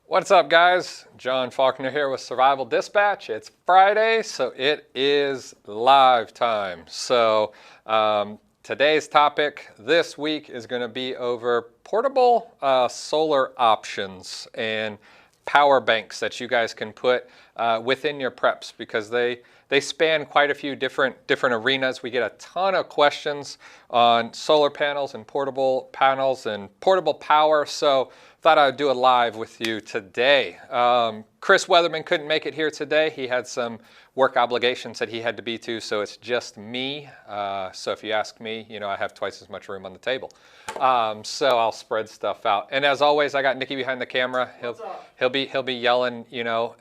What's up, guys? John Faulkner here with Survival Dispatch. It's Friday, so it is live time. So today's topic this week is going to be over portable solar options and power banks that you guys can put within your preps, because they span quite a few different arenas. We get a ton of questions on solar panels and portable panels and portable power. So thought I would do a live with you today. Chris Weatherman couldn't make it here today. He had some work obligations that he had to be to, so it's just me. So if you ask me, you know, I have twice as much room on the table. So I'll spread stuff out. And as always, I got Nikki behind the camera. He'll be yelling, you know,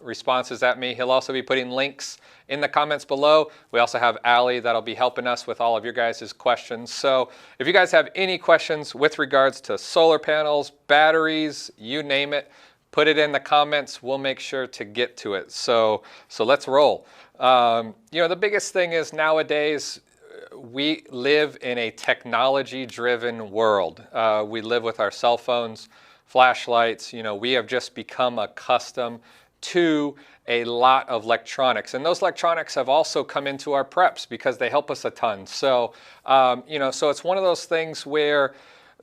responses at me. He'll also be putting links in the comments below. We also have Allie that'll be helping us with all of your guys' questions. So if you guys have any questions with regards to solar panels, batteries, you name it, put it in the comments. We'll make sure to get to it. So let's roll. You know, the biggest thing is nowadays we live in a technology-driven world. We live with our cell phones, flashlights. You know, we have just become accustomed to a lot of electronics, and those electronics have also come into our preps because they help us a ton. So you know, so it's one of those things where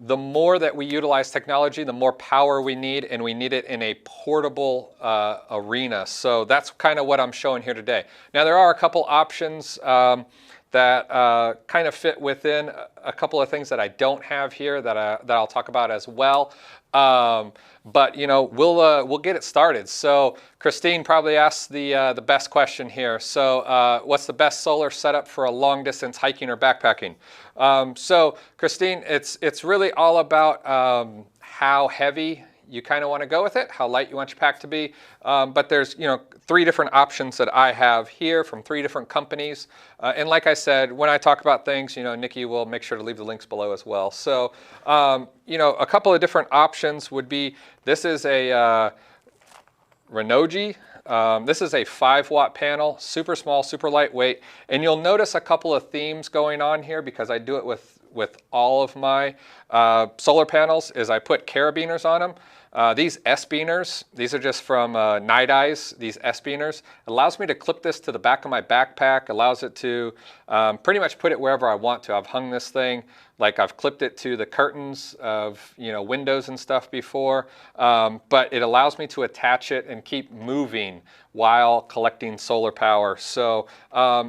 the more that we utilize technology, the more power we need, and we need it in a portable arena. So that's kind of what I'm showing here today. Now there are a couple options that kind of fit within a couple of things that I don't have here that I'll talk about as well. But you know, we'll get it started. So Christine probably asked the best question here. So what's the best solar setup for a long distance hiking or backpacking? So Christine, it's really all about how heavy you kind of want to go with it, how light you want your pack to be. But there's, you know, 3 different options that I have here from 3 different companies. And like I said, when I talk about things, you know, Nikki will make sure to leave the links below as well. So, you know, a couple of different options would be, this is a Renogy. This is a 5-watt panel, super small, super lightweight. And you'll notice a couple of themes going on here because I do it with all of my solar panels, is I put carabiners on them. These S-beaners, these are just from Night Eyes, these S-beaners. Allows me to clip this to the back of my backpack, allows it to pretty much put it wherever I want to. I've hung this thing, like I've clipped it to the curtains of, you know, windows and stuff before, but it allows me to attach it and keep moving while collecting solar power. So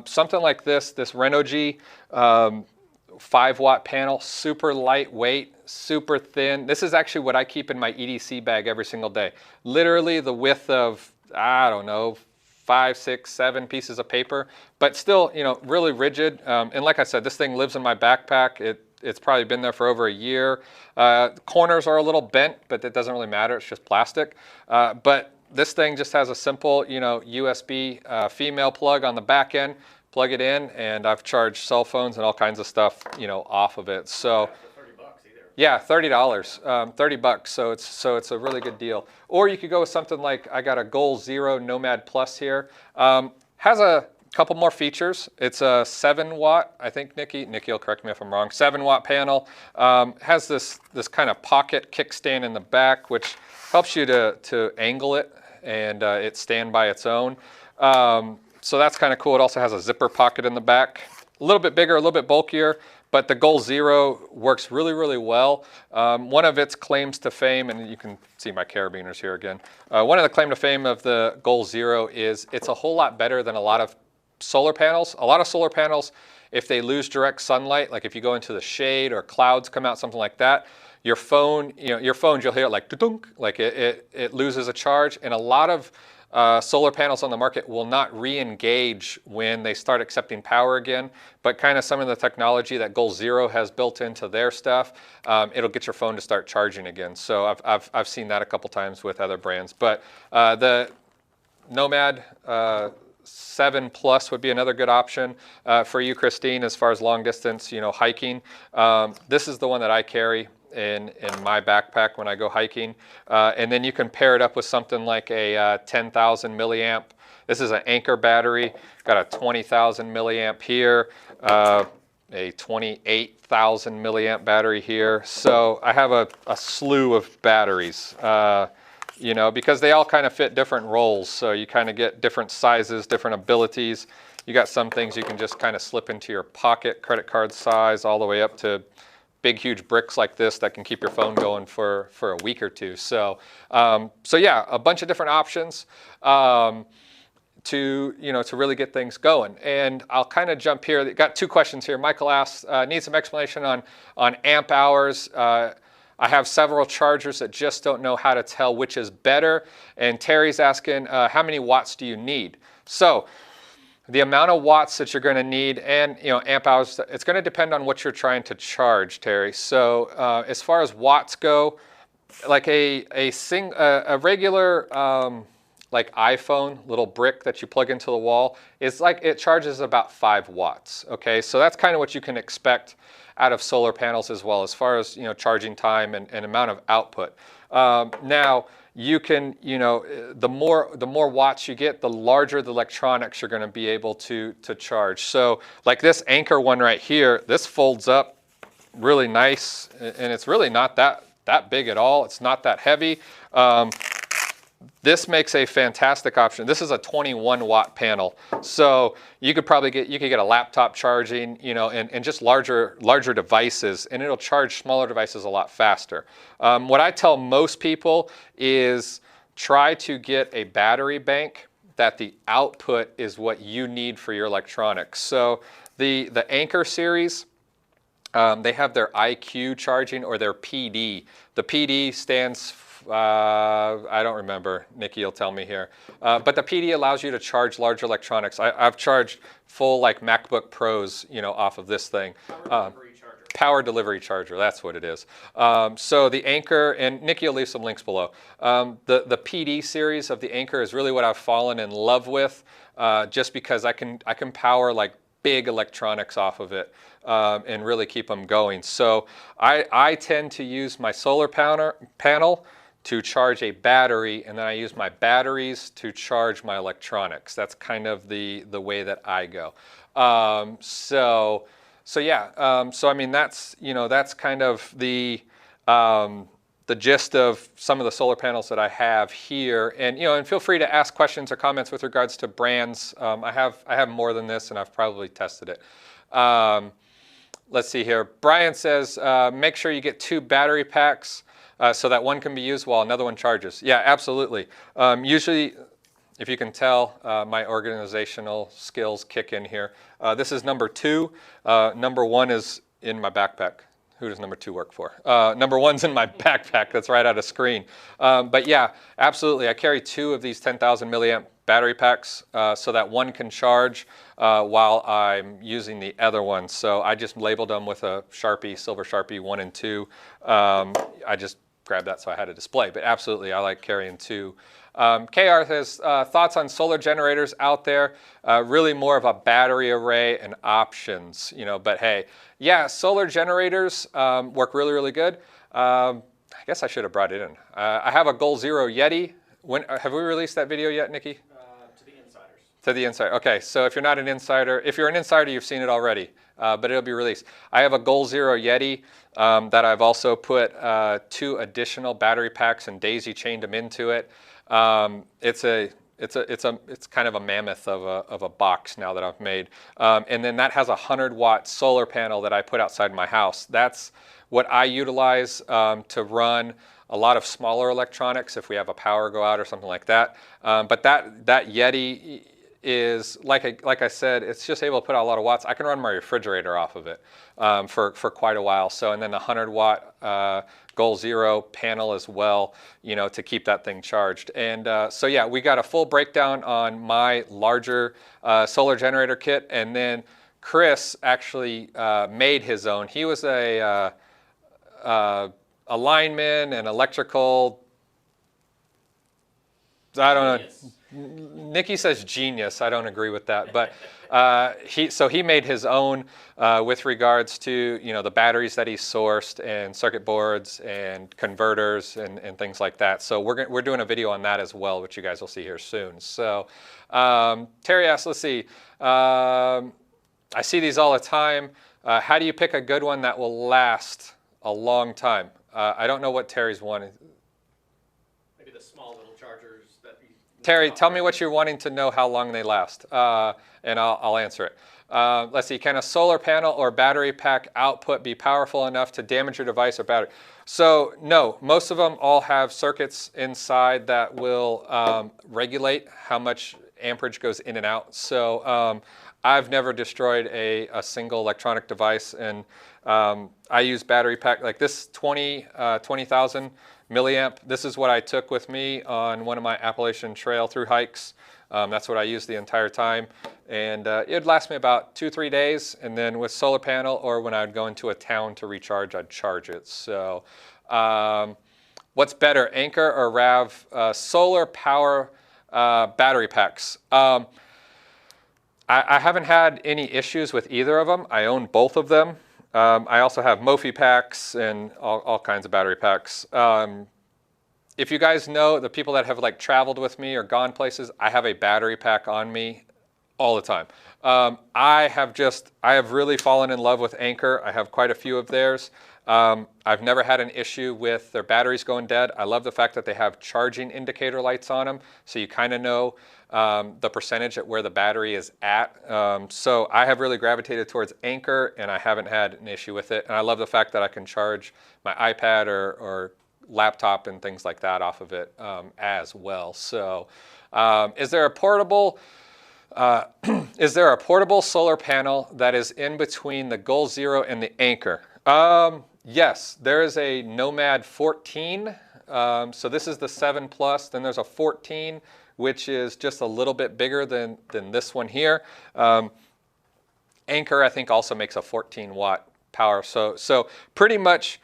something like this Renogy 5-watt panel, super lightweight, super thin. This is actually what I keep in my EDC bag every single day. Literally the width of, I don't know, 5, 6, 7 pieces of paper, but still, you know, really rigid. And like I said, this thing lives in my backpack. It's probably been there for over a year. Corners are a little bent, but that doesn't really matter. It's just plastic. But this thing just has a simple, you know, USB female plug on the back end. Plug it in, and I've charged cell phones and all kinds of stuff, you know, off of it. So, yeah, $30, 30 bucks. So it's a really good deal. Or you could go with something like, I got a Goal Zero Nomad Plus here. Has a couple more features. It's a 7-watt, I think Nikki will correct me if I'm wrong, 7-watt panel. Has this kind of pocket kickstand in the back, which helps you to angle it and it stand by its own. So that's kind of cool. It also has a zipper pocket in the back. A little bit bigger, a little bit bulkier, but the Goal Zero works really, really well. One of its claims to fame, and you can see my carabiners here again. One of the claim to fame of the Goal Zero is it's a whole lot better than a lot of solar panels. A lot of solar panels, if they lose direct sunlight, like if you go into the shade or clouds come out, something like that, your phone, you know, your phones, you'll hear it like dunk, like it loses a charge. And a lot of solar panels on the market will not re-engage when they start accepting power again, but kind of some of the technology that Goal Zero has built into their stuff, it'll get your phone to start charging again. So I've seen that a couple times with other brands. But the Nomad 7 Plus would be another good option for you, Christine, as far as long distance, you know, hiking. This is the one that I carry in my backpack when I go hiking. And then you can pair it up with something like a 10,000 milliamp. This is an Anchor battery, got a 20,000 milliamp here. a 28,000 milliamp battery here. So I have a slew of batteries, you know, because they all kind of fit different roles. So you kind of get different sizes, different abilities. You got some things you can just kind of slip into your pocket, credit card size, all the way up to big, huge bricks like this that can keep your phone going for a week or two. So, so yeah, a bunch of different options. To really get things going. And I'll kind of jump here. Got two questions here. Michael asks, need some explanation on amp hours. I have several chargers that just don't know how to tell which is better. And Terry's asking, how many watts do you need? So the amount of watts that you're going to need, and amp hours, it's going to depend on what you're trying to charge, Terry. So as far as watts go, like a regular like iPhone little brick that you plug into the wall, it's like it charges about 5 watts. Okay, so that's kind of what you can expect out of solar panels as well, as far as charging time and amount of output. Now you can, the more watts you get, the larger the electronics you're going to be able to charge. So like this Anchor one right here, this folds up really nice, and it's really not that big at all. It's not that heavy. This makes a fantastic option. This is a 21 watt panel. So you could probably get a laptop charging, and just larger devices, and it'll charge smaller devices a lot faster. What I tell most people is try to get a battery bank that the output is what you need for your electronics. So the Anchor series, they have their IQ charging or their PD. The PD stands for I don't remember. Nikki will tell me here. But the PD allows you to charge large electronics. I've charged full like MacBook Pros, off of this thing. Power delivery charger. That's what it is. So the Anchor, and Nikki will leave some links below. The PD series of the Anchor is really what I've fallen in love with, just because I can power like big electronics off of it. And really keep them going. So I tend to use my solar panel to charge a battery, and then I use my batteries to charge my electronics. That's kind of the way that I go. So yeah. So I mean that's kind of the gist of some of the solar panels that I have here. And and feel free to ask questions or comments with regards to brands. I have more than this, and I've probably tested it. Let's see here. Brian says, make sure you get 2 battery packs so that one can be used while another one charges. Yeah, absolutely. Usually, if you can tell, my organizational skills kick in here. This is number 2. Number 1 is in my backpack. Who does number 2 work for? Number 1's in my backpack. That's right out of screen. But yeah, absolutely. I carry 2 of these 10,000 milliamp battery packs so that one can charge while I'm using the other one. So I just labeled them with a Sharpie, silver Sharpie 1 and 2. I just grabbed that so I had a display. But absolutely, I like carrying 2. KR says, thoughts on solar generators out there? Really more of a battery array and options, but hey, yeah, solar generators work really, really good. I guess I should have brought it in. I have a Goal Zero Yeti. Have we released that video yet, Nikki? To the insiders. To the insider. Okay, so if you're not an insider, if you're an insider, you've seen it already, but it'll be released. I have a Goal Zero Yeti that I've also put 2 additional battery packs and daisy chained them into it. It's kind of a mammoth of a box now that I've made. And then that has a 100-watt solar panel that I put outside my house. That's what I utilize to run a lot of smaller electronics if we have a power go out or something like that. But that Yeti is, like I said, it's just able to put out a lot of watts. I can run my refrigerator off of it for quite a while. So, and then the 100-watt Goal Zero panel as well, to keep that thing charged. And so yeah, we got a full breakdown on my larger solar generator kit, and then Chris actually made his own. He was a lineman and electrical, I don't know. Nikki says genius. I don't agree with that, but he made his own with regards to the batteries that he sourced and circuit boards and converters and things like that. So we're doing a video on that as well, which you guys will see here soon. So Terry asks, let's see. I see these all the time. How do you pick a good one that will last a long time? I don't know what Terry's wanting. Maybe the small little chargers that you... Terry, tell me what you're wanting to know how long they last, and I'll answer it. Let's see, can a solar panel or battery pack output be powerful enough to damage your device or battery? So no, most of them all have circuits inside that will regulate how much amperage goes in and out. So I've never destroyed a single electronic device, and I use battery pack like this 20,000 milliamp. This is what I took with me on one of my Appalachian Trail through hikes. That's what I used the entire time, and it'd last me about 2-3 days. And then with solar panel, or when I'd go into a town to recharge, I'd charge it. So what's better, Anker or RAV? Solar power battery packs. I haven't had any issues with either of them. I own both of them. I also have Mophie packs and all kinds of battery packs. If you guys know, the people that have like traveled with me or gone places, I have a battery pack on me all the time. I have really fallen in love with Anker. I have quite a few of theirs. I've never had an issue with their batteries going dead. I love the fact that they have charging indicator lights on them, so you kind of know the percentage at where the battery is at. So I have really gravitated towards Anker, and I haven't had an issue with it. And I love the fact that I can charge my iPad or laptop and things like that off of it as well. So is there a portable solar panel that is in between the Goal Zero and the Anker? Yes, there is a Nomad 14. So this is the 7 Plus. Then there's a 14, which is just a little bit bigger than this one here. Anker, I think, also makes a 14 watt power. So pretty much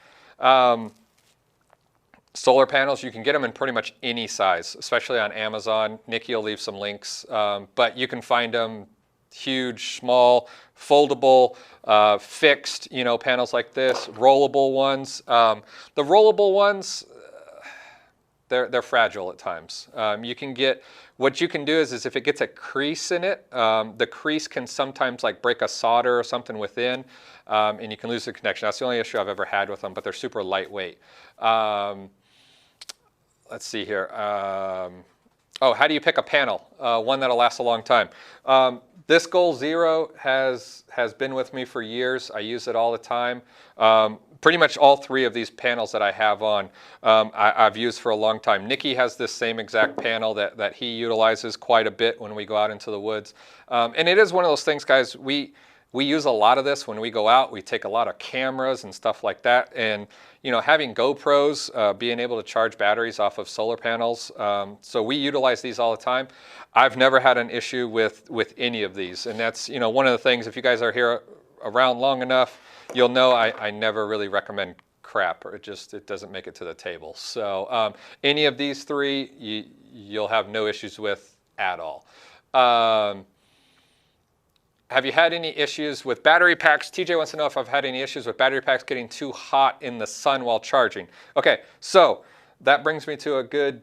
solar panels, you can get them in pretty much any size, especially on Amazon. Nikki will leave some links, but you can find them huge, small, foldable, fixed, panels like this, rollable ones. The rollable ones, they're fragile at times. What you can do is if it gets a crease in it, the crease can sometimes like break a solder or something within, and you can lose the connection. That's the only issue I've ever had with them, but they're super lightweight. Let's see here. Oh, how do you pick a panel? One that'll last a long time. This Goal Zero has been with me for years. I use it all the time. Pretty much all 3 of these panels that I have on, I've used for a long time. Nikki has this same exact panel that he utilizes quite a bit when we go out into the woods. And it is one of those things, guys, we use a lot of this when we go out. We take a lot of cameras and stuff like that. And, having GoPros, being able to charge batteries off of solar panels. So we utilize these all the time. I've never had an issue with any of these. And that's, one of the things, if you guys are here around long enough, you'll know I never really recommend crap, or it doesn't make it to the table. So any of these 3, you'll have no issues with at all. Have you had any issues with battery packs? TJ wants to know if I've had any issues with battery packs getting too hot in the sun while charging. Okay, so that brings me to a good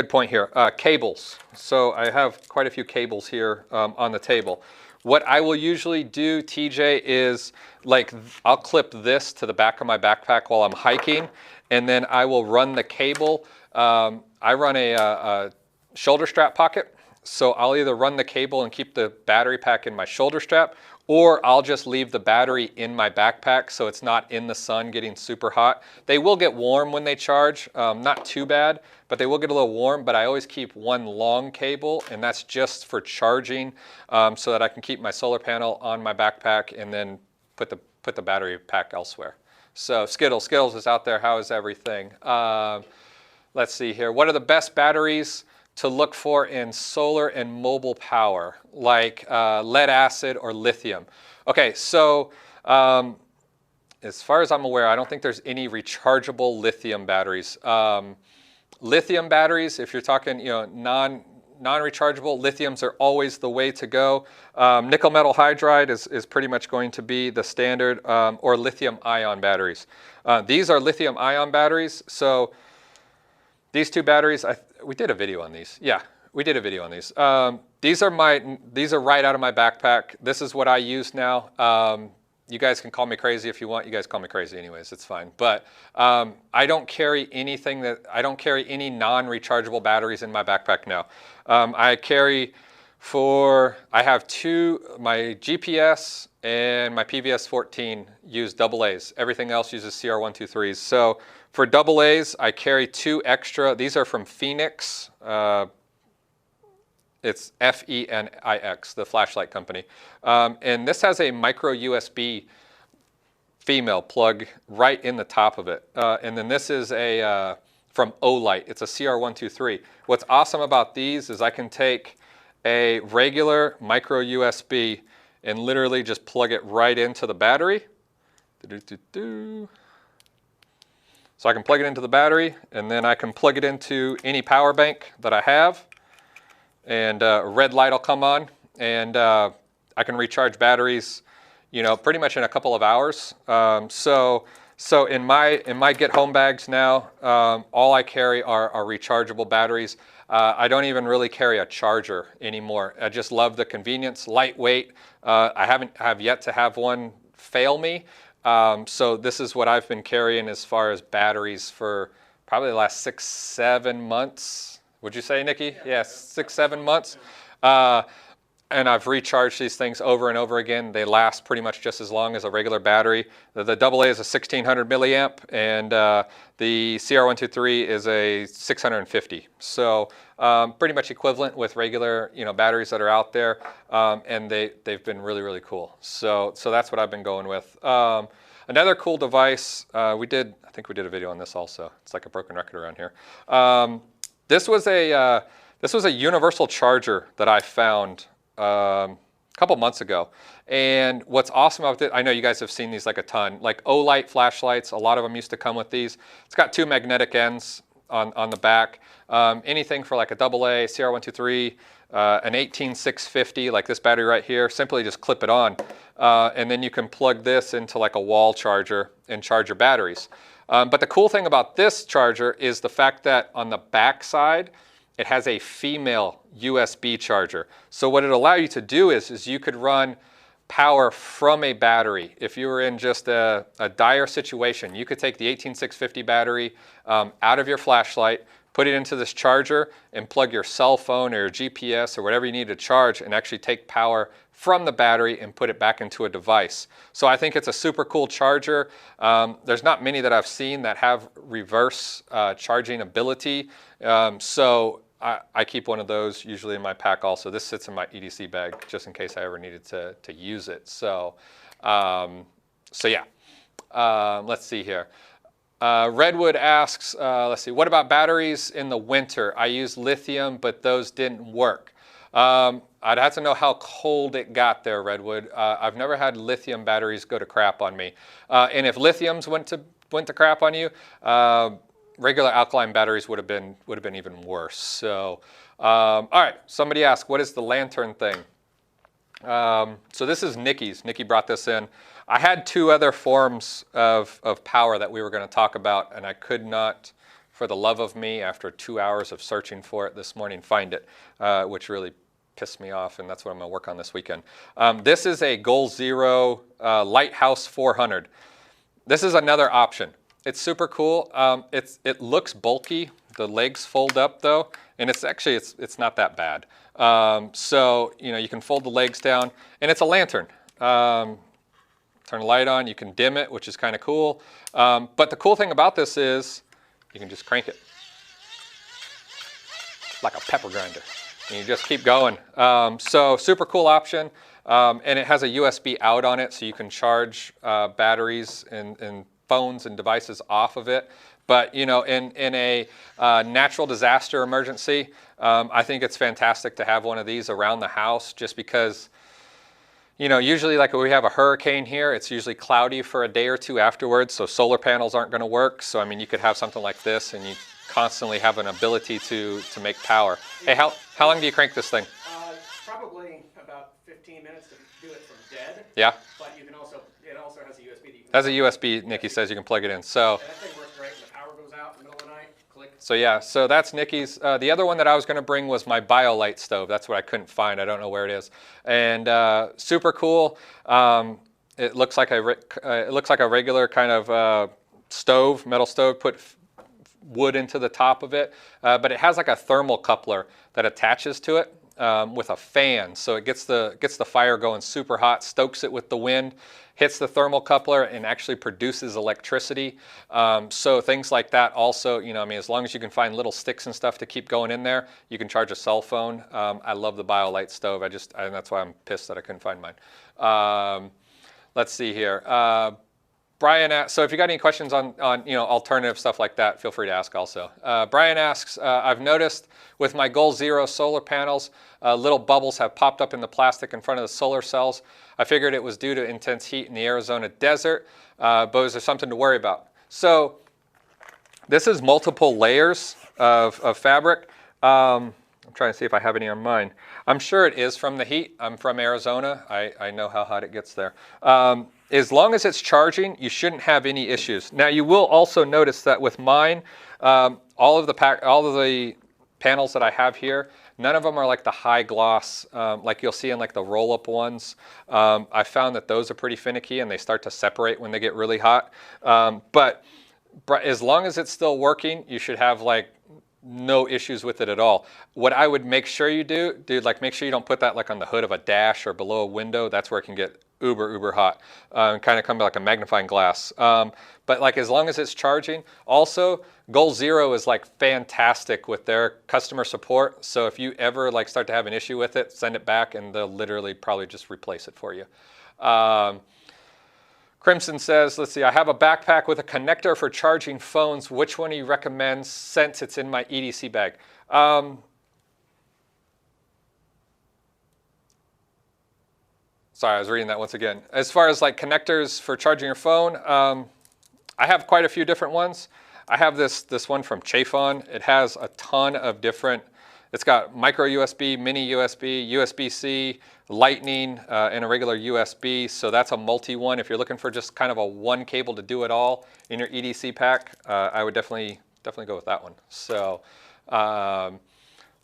point here. Cables. So I have quite a few cables here on the table. What I will usually do, TJ, is like I'll clip this to the back of my backpack while I'm hiking, and then I will run the cable. I run a shoulder strap pocket. So I'll either run the cable and keep the battery pack in my shoulder strap, or I'll just leave the battery in my backpack so it's not in the sun getting super hot. They will get warm when they charge, not too bad, but they will get a little warm. But I always keep one long cable, and that's just for charging, so that I can keep my solar panel on my backpack and then put the battery pack elsewhere. So Skittles is out there. How is everything? Let's see here. What are the best batteries to look for in solar and mobile power, like lead acid or lithium? Okay, so as far as I'm aware, I don't think there's any rechargeable lithium batteries. Lithium batteries, if you're talking, non-rechargeable, lithiums are always the way to go. Nickel metal hydride is pretty much going to be the standard, or lithium ion batteries. These are lithium ion batteries. So these 2 batteries, we did a video on these. Yeah, We did a video on these. These are right out of my backpack. This is what I use now. You guys can call me crazy if you want. You guys call me crazy anyways. It's fine. But I don't carry any non-rechargeable batteries in my backpack now. I have my GPS and my PVS-14 use AA's. Everything else uses CR123s. So for AA's, I carry 2 extra. These are from Phoenix. It's Fenix, the flashlight company. And this has a micro USB female plug right in the top of it. And then this is from Olight. It's a CR123. What's awesome about these is I can take a regular micro USB and literally just plug it right into the battery. So I can plug it into the battery, and then I can plug it into any power bank that I have. And a red light will come on, and I can recharge batteries, pretty much in a couple of hours. So in my get home bags now, all I carry are rechargeable batteries. I don't even really carry a charger anymore. I just love the convenience, lightweight. I have yet to have one fail me. So this is what I've been carrying as far as batteries for probably the last 6-7 months. Would you say, Nikki? Yes, 6-7 months. And I've recharged these things over and over again. They last pretty much just as long as a regular battery. The AA is a 1600 milliamp, and the CR123 is a 650. So pretty much equivalent with regular batteries that are out there, and they've been really, really cool. So that's what I've been going with. Another cool device, I think we did a video on this also. It's like a broken record around here. This was a universal charger that I found a couple months ago. And what's awesome about it, I know you guys have seen these like a ton, like Olight flashlights, a lot of them used to come with these. It's got 2 magnetic ends on the back. Anything for like a AA, CR123, an 18650, like this battery right here, simply just clip it on. And then you can plug this into like a wall charger and charge your batteries. But the cool thing about this charger is the fact that on the back side, it has a female USB charger. So what it'll allow you to do is you could run power from a battery. If you were in just a dire situation, you could take the 18650 battery out of your flashlight, put it into this charger, and plug your cell phone or your GPS or whatever you need to charge and actually take power from the battery and put it back into a device. So I think it's a super cool charger. There's not many that I've seen that have reverse charging ability. So I keep one of those usually in my pack also. This sits in my EDC bag just in case I ever needed to use it. So yeah, let's see here. Redwood asks, let's see, what about batteries in the winter? I use lithium, but those didn't work. I'd have to know how cold it got there, Redwood. I've never had lithium batteries go to crap on me. And if lithiums went to crap on you, regular alkaline batteries would have been even worse. So, all right, somebody asked, what is the lantern thing? So this is Nikki's. Nikki brought this in. I had 2 other forms of power that we were going to talk about, and I could not, for the love of me, after 2 hours of searching for it this morning, find it, which really pissed me off, and that's what I'm going to work on this weekend. This is a Goal Zero Lighthouse 400. This is another option. It's super cool. It looks bulky. The legs fold up though, and it's not that bad. So you can fold the legs down, and it's a lantern. Turn the light on. You can dim it, which is kind of cool. But the cool thing about this is you can just crank it like a pepper grinder, and you just keep going. So super cool option, and it has a USB out on it, so you can charge batteries and phones and devices off of it. But in a natural disaster emergency, I think it's fantastic to have one of these around the house, just because usually like when we have a hurricane here, it's usually cloudy for a day or 2 afterwards, so solar panels aren't going to work. So I mean, you could have something like this, and you constantly have an ability to make power. Hey, how long do you crank this thing? Probably about 15 minutes to do it from dead. Yeah. But it also has a USB. Has a USB. Nikki says you can plug it in. So. And that thing works great when the power goes out in the middle of the night. Click. So yeah, so that's Nikki's. The other one that I was going to bring was my BioLite stove. That's what I couldn't find. I don't know where it is. And super cool. It looks like a regular kind of stove, metal stove. Put wood into the top of it, but it has like a thermal coupler that attaches to it with a fan, so it gets the fire going super hot, stokes it with the wind, hits the thermal coupler, and actually produces electricity. So things like that also, I mean, as long as you can find little sticks and stuff to keep going in there, you can charge a cell phone. I love the BioLite stove. And that's why I'm pissed that I couldn't find mine. Let's see here. Brian asks, so if you got any questions on alternative stuff like that, feel free to ask also. Brian asks, I've noticed with my Goal Zero solar panels, little bubbles have popped up in the plastic in front of the solar cells. I figured it was due to intense heat in the Arizona desert, but is there something to worry about? So this is multiple layers of fabric. I'm trying to see if I have any on mine. I'm sure it is from the heat. I'm from Arizona. I know how hot it gets there. As long as it's charging, you shouldn't have any issues. Now, you will also notice that with mine, all of the panels that I have here, none of them are like the high gloss, like you'll see in like the roll-up ones. I found that those are pretty finicky and they start to separate when they get really hot. But as long as it's still working, you should have like no issues with it at all. What I would make sure you do, like make sure you don't put that like on the hood of a dash or below a window. That's where it can get uber hot, and kind of come like a magnifying glass. But like as long as it's charging. Also, Goal Zero is like fantastic with their customer support. So if you ever like start to have an issue with it, send it back and they'll literally probably just replace it for you. Crimson says, let's see, I have a backpack with a connector for charging phones. Which one do you recommend since it's in my EDC bag? Sorry, I was reading that once again. As far as like connectors for charging your phone, I have quite a few different ones. I have this one from Chafon. It has a ton of different, it's got micro USB, mini USB, USB-C, Lightning, and a regular USB. So that's a multi one. If you're looking for just kind of a one cable to do it all in your EDC pack, I would definitely go with that one. So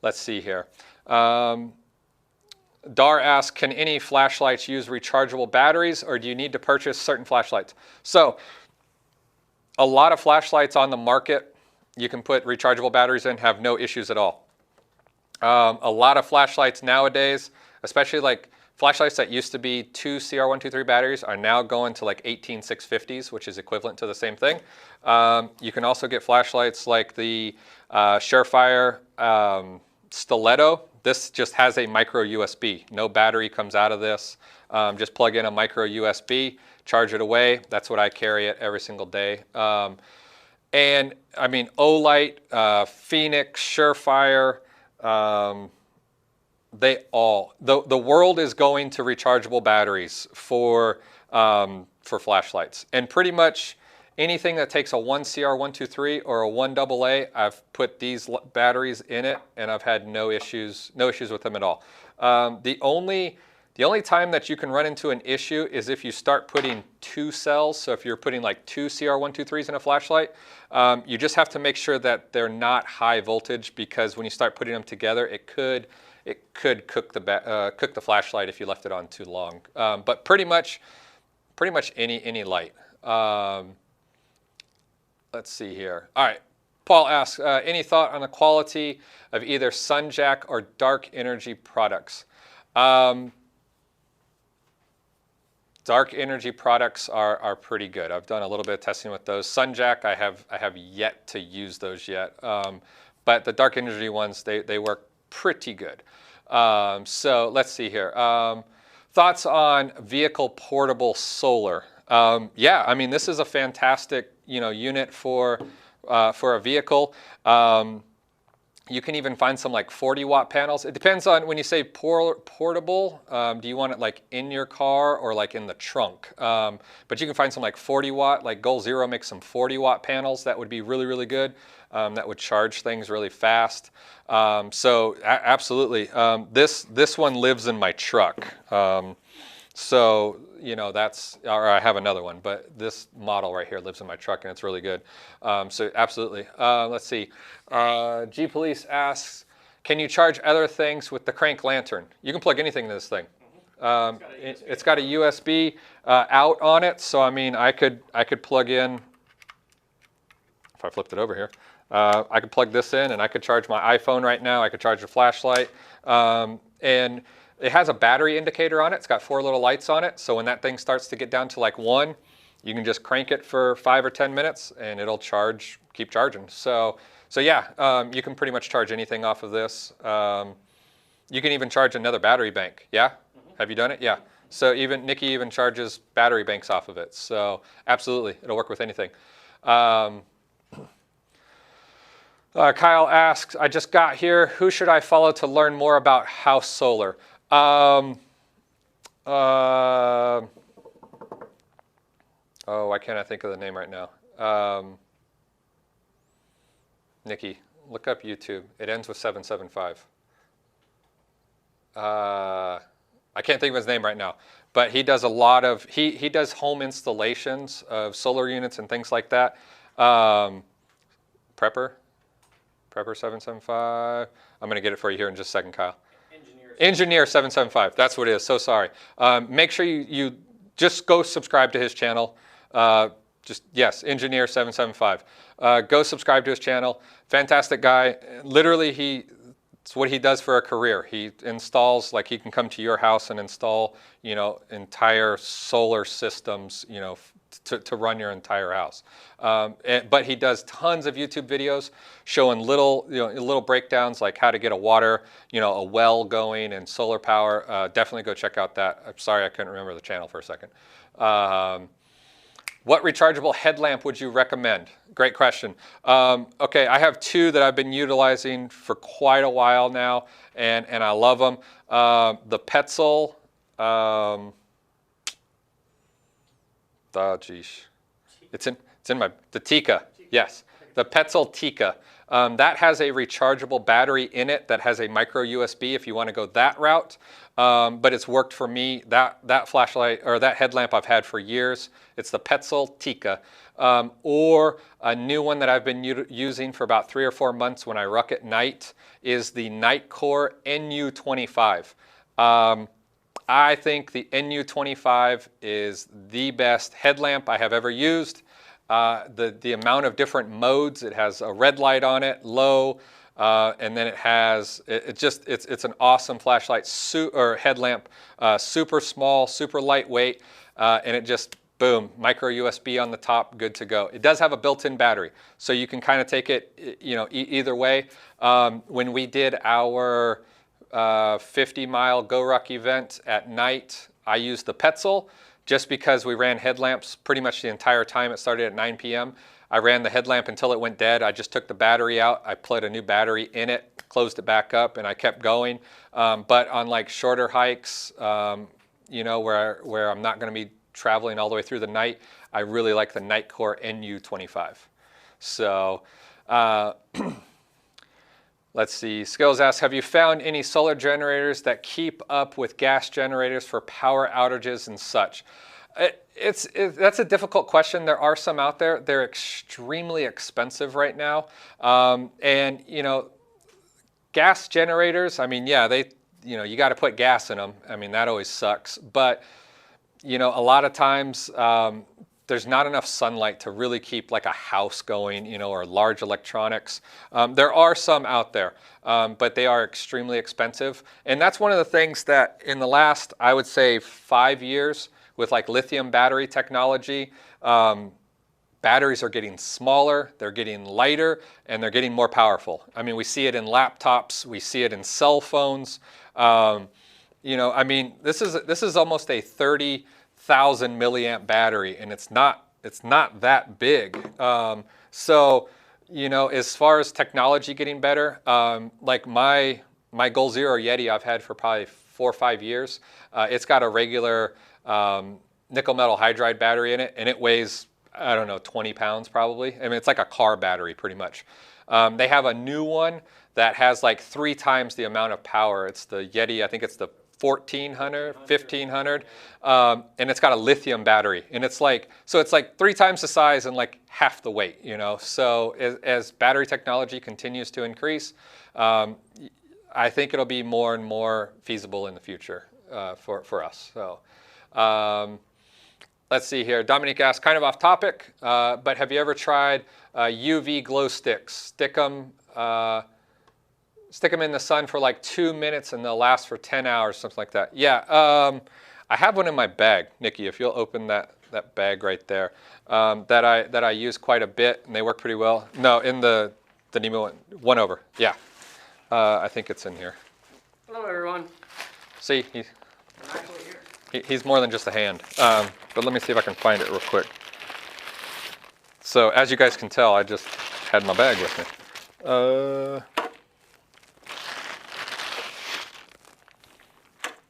let's see here. Dar asks, can any flashlights use rechargeable batteries, or do you need to purchase certain flashlights? So a lot of flashlights on the market, you can put rechargeable batteries in, have no issues at all. A lot of flashlights nowadays, especially like flashlights that used to be 2 CR123 batteries, are now going to like 18650s, which is equivalent to the same thing. You can also get flashlights like the Surefire Stiletto. This just has a micro USB. No battery comes out of this. Just plug in a micro USB, charge it away. That's what I carry it every single day. And I mean, Olight, Phoenix, Surefire, the world is going to rechargeable batteries for flashlights. And pretty much anything that takes a 1CR123 or a 1AA, I've put these batteries in it, and I've had no issues with them at all. The only time that you can run into an issue is if you start putting 2 cells. So if you're putting like 2 CR123s in a flashlight, you just have to make sure that they're not high voltage, because when you start putting them together, it could cook the flashlight if you left it on too long. But pretty much any light. Let's see here. All right. Paul asks, any thought on the quality of either SunJack or Dark Energy products? Dark Energy products are pretty good. I've done a little bit of testing with those. SunJack, I have yet to use those yet. But the Dark Energy ones, they work pretty good. So let's see here. Thoughts on vehicle portable solar? Yeah, I mean, this is a fantastic unit for a vehicle. You can even find some like 40-watt panels. It depends on, when you say portable, do you want it like in your car or like in the trunk? But you can find some like 40-watt, like Goal Zero makes some 40-watt panels that would be really good. That would charge things really fast. So absolutely, this one lives in my truck. So, you know, that's, or I have another one, but this model right here lives in my truck and it's really good. So absolutely. Let's see. G Police asks, can you charge other things with the crank lantern? You can plug anything into this thing. It's got a USB out on it. So, I mean, I could plug in, if I flipped it over here, I could plug this in and I could charge my iPhone right now. I could charge a flashlight. And it has a battery indicator on it. It's got 4 little lights on it. So when that thing starts to get down to like 1, you can just crank it for 5 or 10 minutes and it'll charge, keep charging. So yeah, you can pretty much charge anything off of this. You can even charge another battery bank. Yeah? Have you done it? Yeah. So even Nikki even charges battery banks off of it. So absolutely, it'll work with anything. Kyle asks, I just got here. Who should I follow to learn more about house solar? Oh, why can't I think of the name right now? Nikki, look up YouTube. It ends with 775. I can't think of his name right now, but he does a lot of, he does home installations of solar units and things like that. Prepper 775. I'm going to get it for you here in just a second, Kyle. Engineer 775. That's what it is. So sorry. Make sure you just go subscribe to his channel. Yes, Engineer 775. Go subscribe to his channel. Fantastic guy. Literally, it's what he does for a career. He installs, like he can come to your house and install, you know, entire solar systems, you know, to run your entire house. But he does tons of YouTube videos showing little breakdowns like how to get a well going and solar power. Definitely go check out that. I'm sorry I couldn't remember the channel for a second. What rechargeable headlamp would you recommend? Great question. Okay, I have 2 that I've been utilizing for quite a while now, and I love them. The Petzl. Oh, geez. It's in the Tika. Yes, the Petzl Tika. That has a rechargeable battery in it that has a micro USB if you want to go that route. But it's worked for me. That flashlight or that headlamp I've had for years. It's the Petzl Tika. Or a new one that I've been using for about 3 or 4 months when I ruck at night is the Nitecore NU25. I think the NU25 is the best headlamp I have ever used. The amount of different modes, it has a red light on it, low, and then it has, it's an awesome flashlight or headlamp, super small, super lightweight, and it just, boom, micro USB on the top, good to go. It does have a built-in battery, so you can kind of take it, you know, either way. When we did our 50-mile Go Ruck event at night, I used the Petzl just because we ran headlamps pretty much the entire time. It started at 9 p.m. I ran the headlamp until it went dead. I just took the battery out. I put a new battery in it, closed it back up, and I kept going. But on like shorter hikes, you know, where I'm not going to be traveling all the way through the night, I really like the Nitecore NU25. So let's see. Skills asks, have you found any solar generators that keep up with gas generators for power outages and such? That's a difficult question. There are some out there. They're extremely expensive right now. And, you know, gas generators, I mean, yeah, you got to put gas in them. I mean, that always sucks. But, you know, a lot of times there's not enough sunlight to really keep like a house going, you know, or large electronics. There are some out there, but they are extremely expensive. And that's one of the things that in the last, I would say 5 years with like lithium battery technology, batteries are getting smaller, they're getting lighter, and they're getting more powerful. I mean, we see it in laptops, we see it in cell phones. You know, I mean, this is almost a 30,000 milliamp battery, and it's not that big. So, you know, as far as technology getting better, like my Goal Zero Yeti I've had for probably 4 or 5 years. It's got a regular nickel metal hydride battery in it, and it weighs, I don't know, 20 pounds probably. I mean, it's like a car battery pretty much. They have a new one that has like 3 times the amount of power. It's the Yeti, I think it's the 1400, 1500, and it's got a lithium battery, and it's like 3 times the size and like half the weight, you know. So as battery technology continues to increase, I think it'll be more and more feasible in the future for us. So let's see here. Dominique asked, kind of off topic, but have you ever tried UV glow sticks? Stick them in the sun for like 2 minutes and they'll last for 10 hours, something like that. Yeah, I have one in my bag, Nikki, if you'll open that bag right there, that I use quite a bit, and they work pretty well. No, in the Nemo one over, yeah. I think it's in here. Hello, everyone. See, I'm actually here. he's more than just a hand. But let me see if I can find it real quick. So as you guys can tell, I just had my bag with me.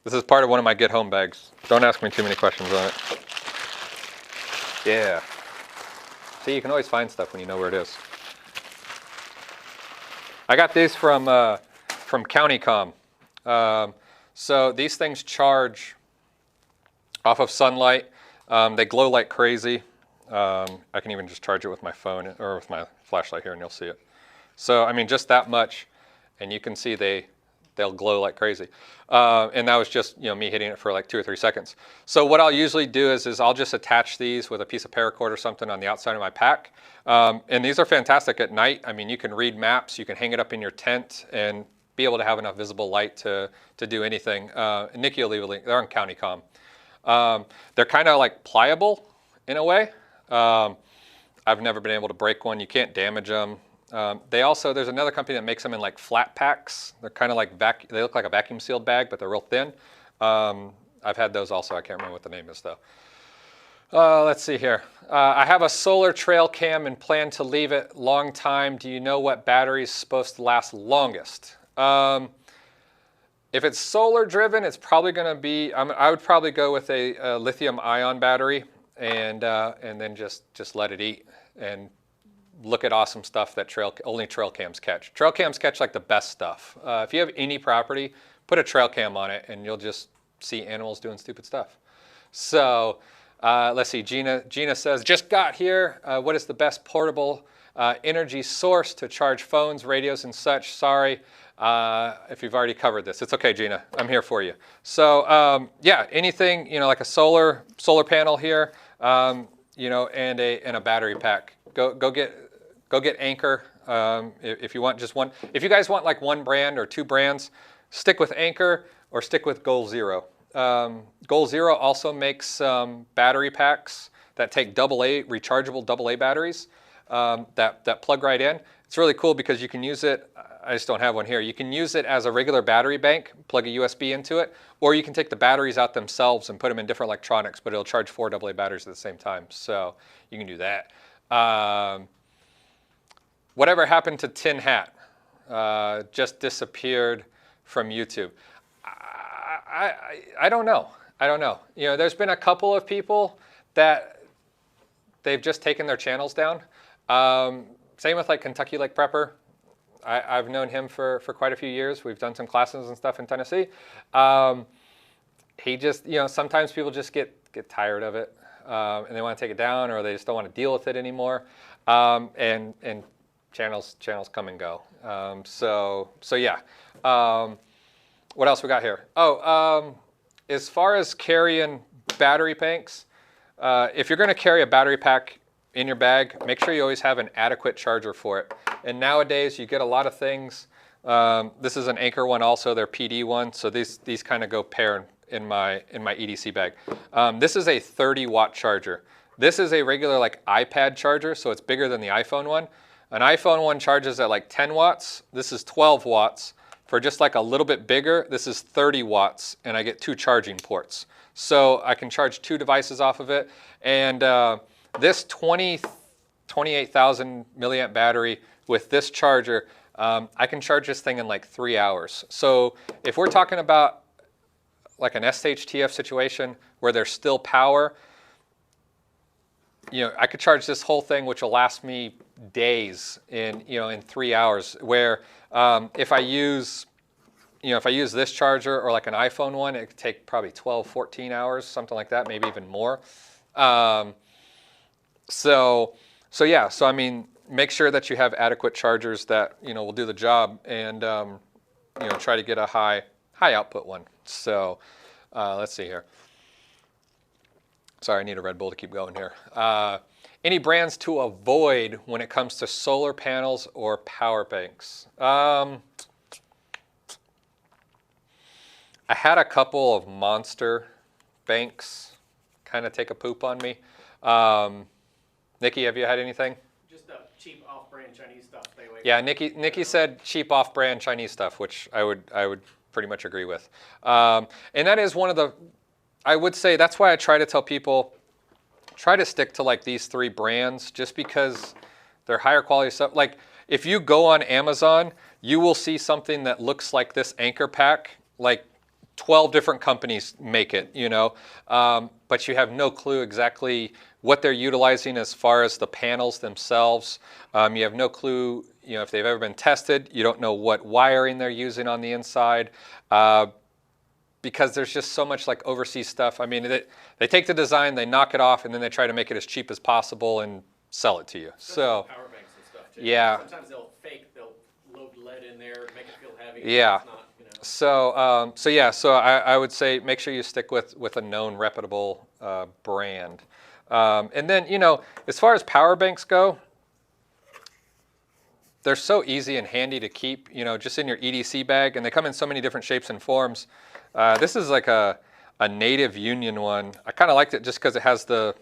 This is part of one of my get home bags. Don't ask me too many questions on it. Yeah. See, you can always find stuff when you know where it is. I got these from CountyCom. So these things charge off of sunlight. They glow like crazy. I can even just charge it with my phone or with my flashlight here, and you'll see it. So I mean, just that much, and you can see they'll glow like crazy. And that was just, you know, me hitting it for like 2 or 3 seconds. So what I'll usually do is I'll just attach these with a piece of paracord or something on the outside of my pack. And these are fantastic at night. I mean, you can read maps, you can hang it up in your tent and be able to have enough visible light to do anything. And Nikki will leave a link. They're on CountyCom. They're kind of like pliable in a way. I've never been able to break one. You can't damage them. There's another company that makes them in like flat packs. They're kind of like they look like a vacuum sealed bag, but they're real thin. I've had those also. I can't remember what the name is though. Let's see here. I have a solar trail cam and plan to leave it long time. Do you know what battery is supposed to last longest? If it's solar driven, it's probably going to be, I would probably go with a lithium ion battery and then just let it eat and look at awesome stuff that only trail cams catch. Trail cams catch like the best stuff. If you have any property, put a trail cam on it and you'll just see animals doing stupid stuff. So let's see, Gina says, just got here. What is the best portable energy source to charge phones, radios, and such? Sorry if you've already covered this. It's okay, Gina. I'm here for you. So yeah, anything, you know, like a solar panel here, you know, and a battery pack. Go get Anchor. If you want just one. If you guys want like one brand or 2 brands, stick with Anchor or stick with Goal Zero. Goal Zero also makes battery packs that take rechargeable AA batteries that plug right in. It's really cool because you can use it. I just don't have one here. You can use it as a regular battery bank, plug a USB into it, or you can take the batteries out themselves and put them in different electronics, but it'll charge 4 AA batteries at the same time. So you can do that. Whatever happened to Tin Hat? Just disappeared from YouTube. I don't know. I don't know. You know, there's been a couple of people that they've just taken their channels down. Same with like Kentucky Lake Prepper. I've known him for quite a few years. We've done some classes and stuff in Tennessee. He just, you know, sometimes people just get tired of it and they want to take it down, or they just don't want to deal with it anymore. And channels come and go. So yeah. What else we got here? Oh, as far as carrying battery banks, if you're going to carry a battery pack in your bag, make sure you always have an adequate charger for it. And nowadays you get a lot of things. This is an Anchor one also, their PD one. So these kind of go pair in my EDC bag. This is a 30-watt charger. This is a regular like iPad charger, so it's bigger than the iPhone one. An iPhone one charges at like 10 watts. This is 12 watts. For just like a little bit bigger, this is 30 watts, and I get 2 charging ports. So I can charge 2 devices off of it. And this 28,000 milliamp battery with this charger, I can charge this thing in like 3 hours. So if we're talking about like an SHTF situation where there's still power, you know, I could charge this whole thing, which will last me days in 3 hours. Where if I use if I use this charger or like an iPhone one, it could take probably 12, 14 hours, something like that, maybe even more. So yeah, so I mean, make sure that you have adequate chargers that, will do the job, and, try to get a high output one. So let's see here. Sorry, I need a Red Bull to keep going here. Any brands to avoid when it comes to solar panels or power banks? I had a couple of monster banks kind of take a poop on me. Nikki, have you had anything? Just the cheap off-brand Chinese stuff. Stay away Yeah, from. Nikki said cheap off-brand Chinese stuff, which I would pretty much agree with. And that is one of the, I would say that's why I try to tell people, try to stick to like these 3 brands, just because they're higher quality stuff. Like if you go on Amazon, you will see something that looks like this anchor pack, like 12 different companies make it, but you have no clue exactly what they're utilizing as far as the panels themselves. You have no clue, if they've ever been tested. You don't know what wiring they're using on the inside, because there's just so much like overseas stuff. I mean, they take the design, they knock it off, and then they try to make it as cheap as possible and sell it to you. So Power banks and stuff too. Yeah. Sometimes they'll load lead in there, make it feel heavy. Yeah. It's not, So I would say make sure you stick with a known reputable brand. And then, as far as power banks go, they're so easy and handy to keep, just in your EDC bag, and they come in so many different shapes and forms. This is like a native Union one. I kind of liked it just because it has the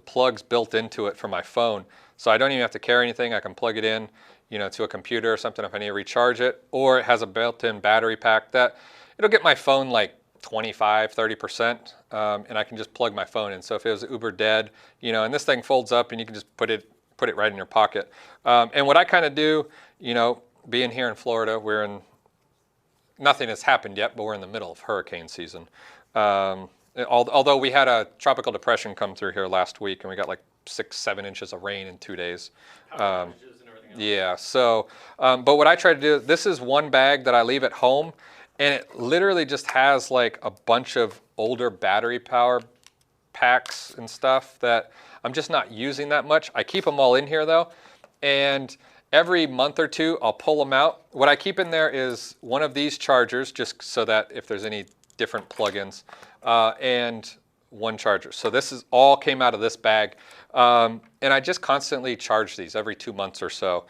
plugs built into it for my phone. So I don't even have to carry anything. I can plug it in, to a computer or something if I need to recharge it. Or it has a built-in battery pack that it'll get my phone like 25, 30%, and I can just plug my phone in. So if it was uber dead, and this thing folds up and you can just put it right in your pocket. And what I kind of do, being here in Florida, nothing has happened yet, but we're in the middle of hurricane season. Although we had a tropical depression come through here last week, and we got like 6-7 inches of rain in 2 days. power outages and everything else. Yeah, so, but what I try to do, this is one bag that I leave at home, and it literally just has like a bunch of older battery power packs and stuff that I'm just not using that much. I keep them all in here though, and every month or 2, I'll pull them out. What I keep in there is one of these chargers, just so that if there's any different plugins, and one charger. So this is all came out of this bag. And I just constantly charge these every 2 months or so,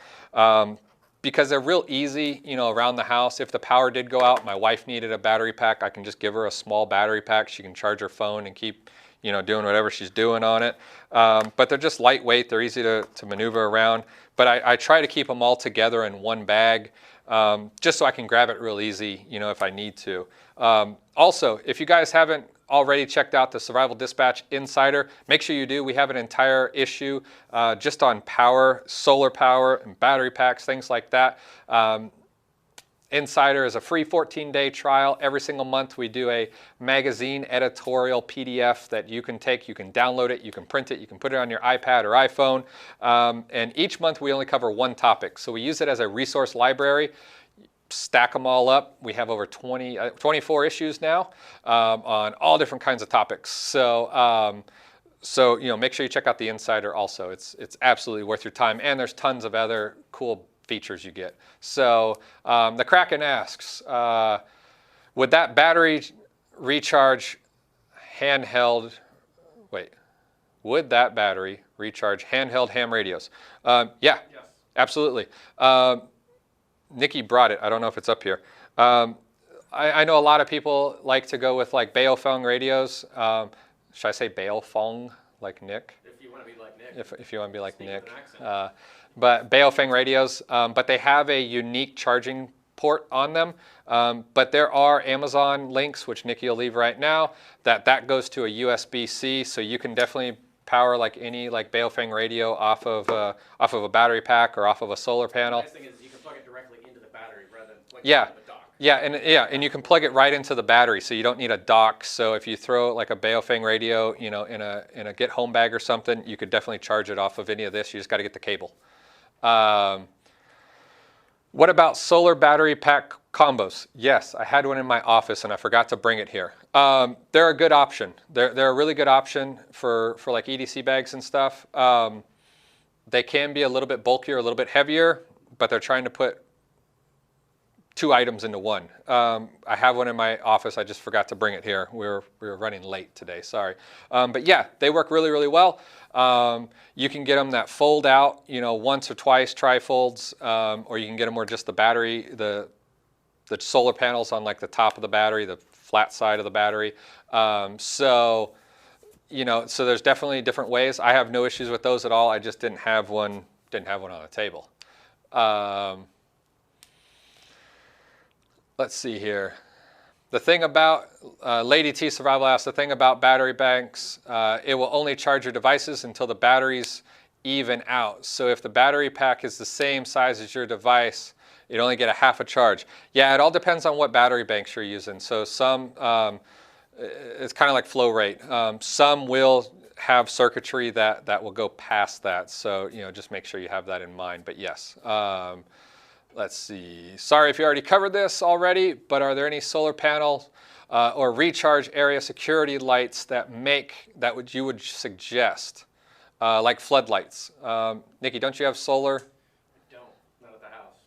because they're real easy, around the house. If the power did go out, my wife needed a battery pack, I can just give her a small battery pack. She can charge her phone and keep, doing whatever she's doing on it. But they're just lightweight. They're easy to maneuver around. But I try to keep them all together in one bag, just so I can grab it real easy, if I need to. Also, if you guys haven't already checked out the Survival Dispatch Insider, make sure you do. We have an entire issue just on power, solar power, and battery packs, things like that. Insider is a free 14-day trial. Every single month we do a magazine editorial PDF that you can take, you can download it, you can print it, you can put it on your iPad or iPhone. And each month we only cover one topic. So we use it as a resource library. Stack them all up. We have over 24 issues now on all different kinds of topics. So, make sure you check out the Insider also. It's absolutely worth your time, and there's tons of other cool features you get. So the Kraken asks, would that battery recharge handheld? Would that battery recharge handheld ham radios? Yeah, Yes. absolutely. Nikki brought it. I don't know if it's up here. I know a lot of people like to go with like Baofeng radios. Should I say Baofeng, like Nick? If you want to be like Nick. If you want to be like Speak Nick. with an accent. But Baofeng radios, but they have a unique charging port on them. But there are Amazon links, which Nikki will leave right now, that goes to a USB-C, so you can definitely power like any like Baofeng radio off of a battery pack or off of a solar panel. The nice thing is you can plug it directly into the battery rather than like Yeah. into the dock. And you can plug it right into the battery, so you don't need a dock. So if you throw like a Baofeng radio, in a get home bag or something, you could definitely charge it off of any of this. You just got to get the cable. What about solar battery pack combos? Yes, I had one in my office and I forgot to bring it here. They're a good option. They're a really good option for like EDC bags and stuff. They can be a little bit bulkier, a little bit heavier, but they're trying to put 2 items into one. I have one in my office. I just forgot to bring it here. We were running late today. Sorry. But yeah, they work really, really well. You can get them that fold out, once or twice, tri-folds, or you can get them where just the battery, the solar panels on like the top of the battery, the flat side of the battery. So there's definitely different ways. I have no issues with those at all. I just didn't have one on the table. Let's see here. The thing about, Lady T Survival asks, the thing about battery banks, it will only charge your devices until the batteries even out. So if the battery pack is the same size as your device, you'd only get a half a charge. Yeah, it all depends on what battery banks you're using. So some, it's kind of like flow rate. Some will have circuitry that will go past that. So, just make sure you have that in mind. But yes. Let's see. Sorry if you already covered this already, but are there any solar panels or recharge area security lights that you would suggest, like floodlights? Nikki, don't you have solar? I don't. Not at the house.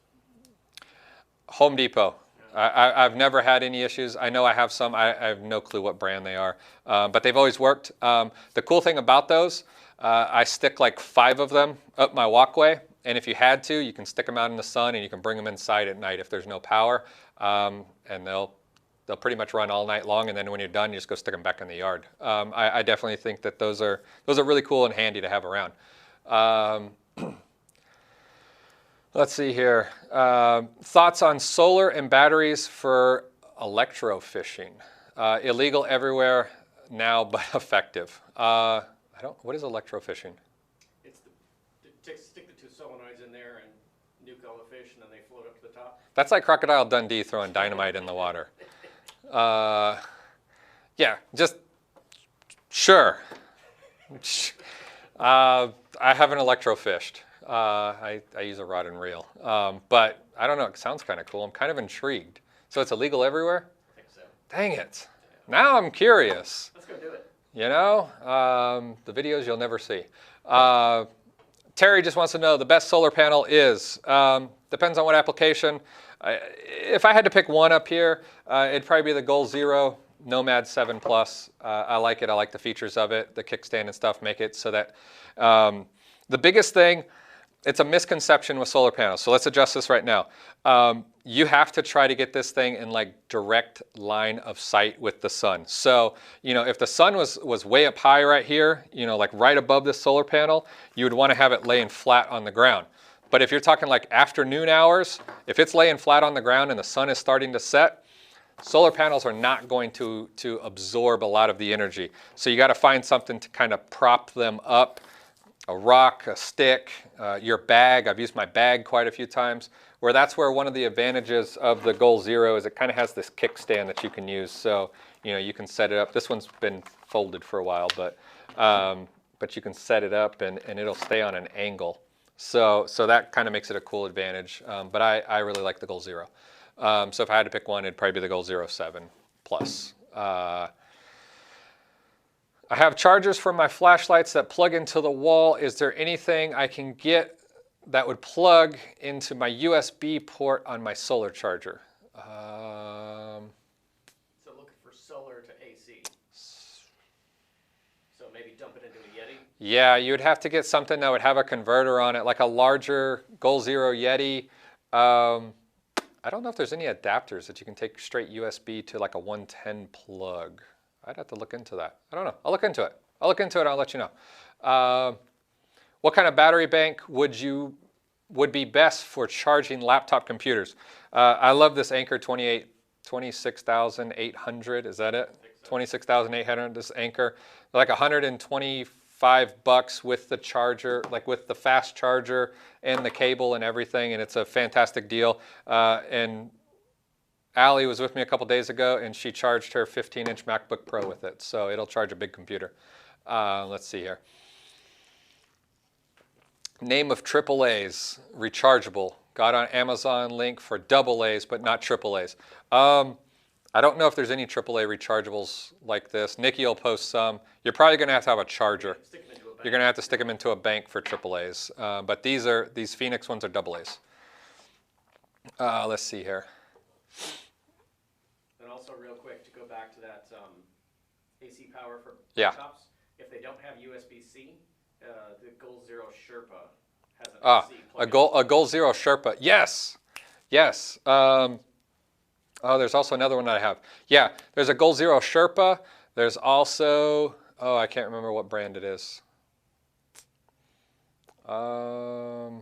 Home Depot. I've never had any issues. I know I have some. I have no clue what brand they are, but they've always worked. The cool thing about those, I stick like 5 of them up my walkway. And if you had to, you can stick them out in the sun and you can bring them inside at night if there's no power. And they'll pretty much run all night long. And then when you're done, you just go stick them back in the yard. I definitely think that those are really cool and handy to have around. Let's see here. Thoughts on solar and batteries for electrofishing. Illegal everywhere now, but effective. What is electrofishing? Stick the 2 solenoids in there and nuke all the fish, and then they float up to the top. That's like Crocodile Dundee throwing dynamite in the water. Yeah, just sure. I haven't electrofished. I use a rod and reel. But I don't know, it sounds kind of cool. I'm kind of intrigued. So it's illegal everywhere? I think so. Dang it. Now I'm curious. Let's go do it. The videos you'll never see. Terry just wants to know the best solar panel is. Depends on what application. If I had to pick one up here, it'd probably be the Goal Zero Nomad 7 Plus. I like it. I like the features of it. The kickstand and stuff make it so that the biggest thing, it's a misconception with solar panels. So let's adjust this right now. You have to try to get this thing in like direct line of sight with the sun. So, if the sun was way up high right here, like right above this solar panel, you would want to have it laying flat on the ground. But if you're talking like afternoon hours, if it's laying flat on the ground and the sun is starting to set, solar panels are not going to absorb a lot of the energy. So you got to find something to kind of prop them up. A rock, a stick, your bag. I've used my bag quite a few times. That's where one of the advantages of the Goal Zero is it kind of has this kickstand that you can use. So, you can set it up. This one's been folded for a while, but you can set it up and it'll stay on an angle. So that kind of makes it a cool advantage. But I really like the Goal Zero. So if I had to pick one, it'd probably be the Goal Zero 7 Plus. I have chargers for my flashlights that plug into the wall. Is there anything I can get that would plug into my USB port on my solar charger? So looking for solar to AC. So maybe dump it into a Yeti? Yeah, you'd have to get something that would have a converter on it, like a larger Goal Zero Yeti. I don't know if there's any adapters that you can take straight USB to like a 110 plug. I'd have to look into that. I don't know. I'll look into it. I'll let you know. What kind of battery bank would be best for charging laptop computers? I love this Anker 26,800. Is that it? 26,800. This Anker, like $125 with the charger, like with the fast charger and the cable and everything, and it's a fantastic deal. And Allie was with me a couple days ago, and she charged her 15-inch MacBook Pro with it, so it'll charge a big computer. Let's see here. Name of AAA's, Rechargeable, got on Amazon link for AA's, but not AAA's. I don't know if there's any AAA rechargeables like this. Nikki will post some. You're probably going to have a charger. You're going to have to stick them into a bank for AAA's. But these Phoenix ones are AA's. Let's see here. And also, real quick, to go back to that AC power for Yeah. laptops, if they don't have USB-C, the Goal Zero Sherpa has an AC plug-in. A Goal Zero Sherpa. Yes. Yes. There's also another one that I have. Yeah, there's a Goal Zero Sherpa. There's also, I can't remember what brand it is. I'll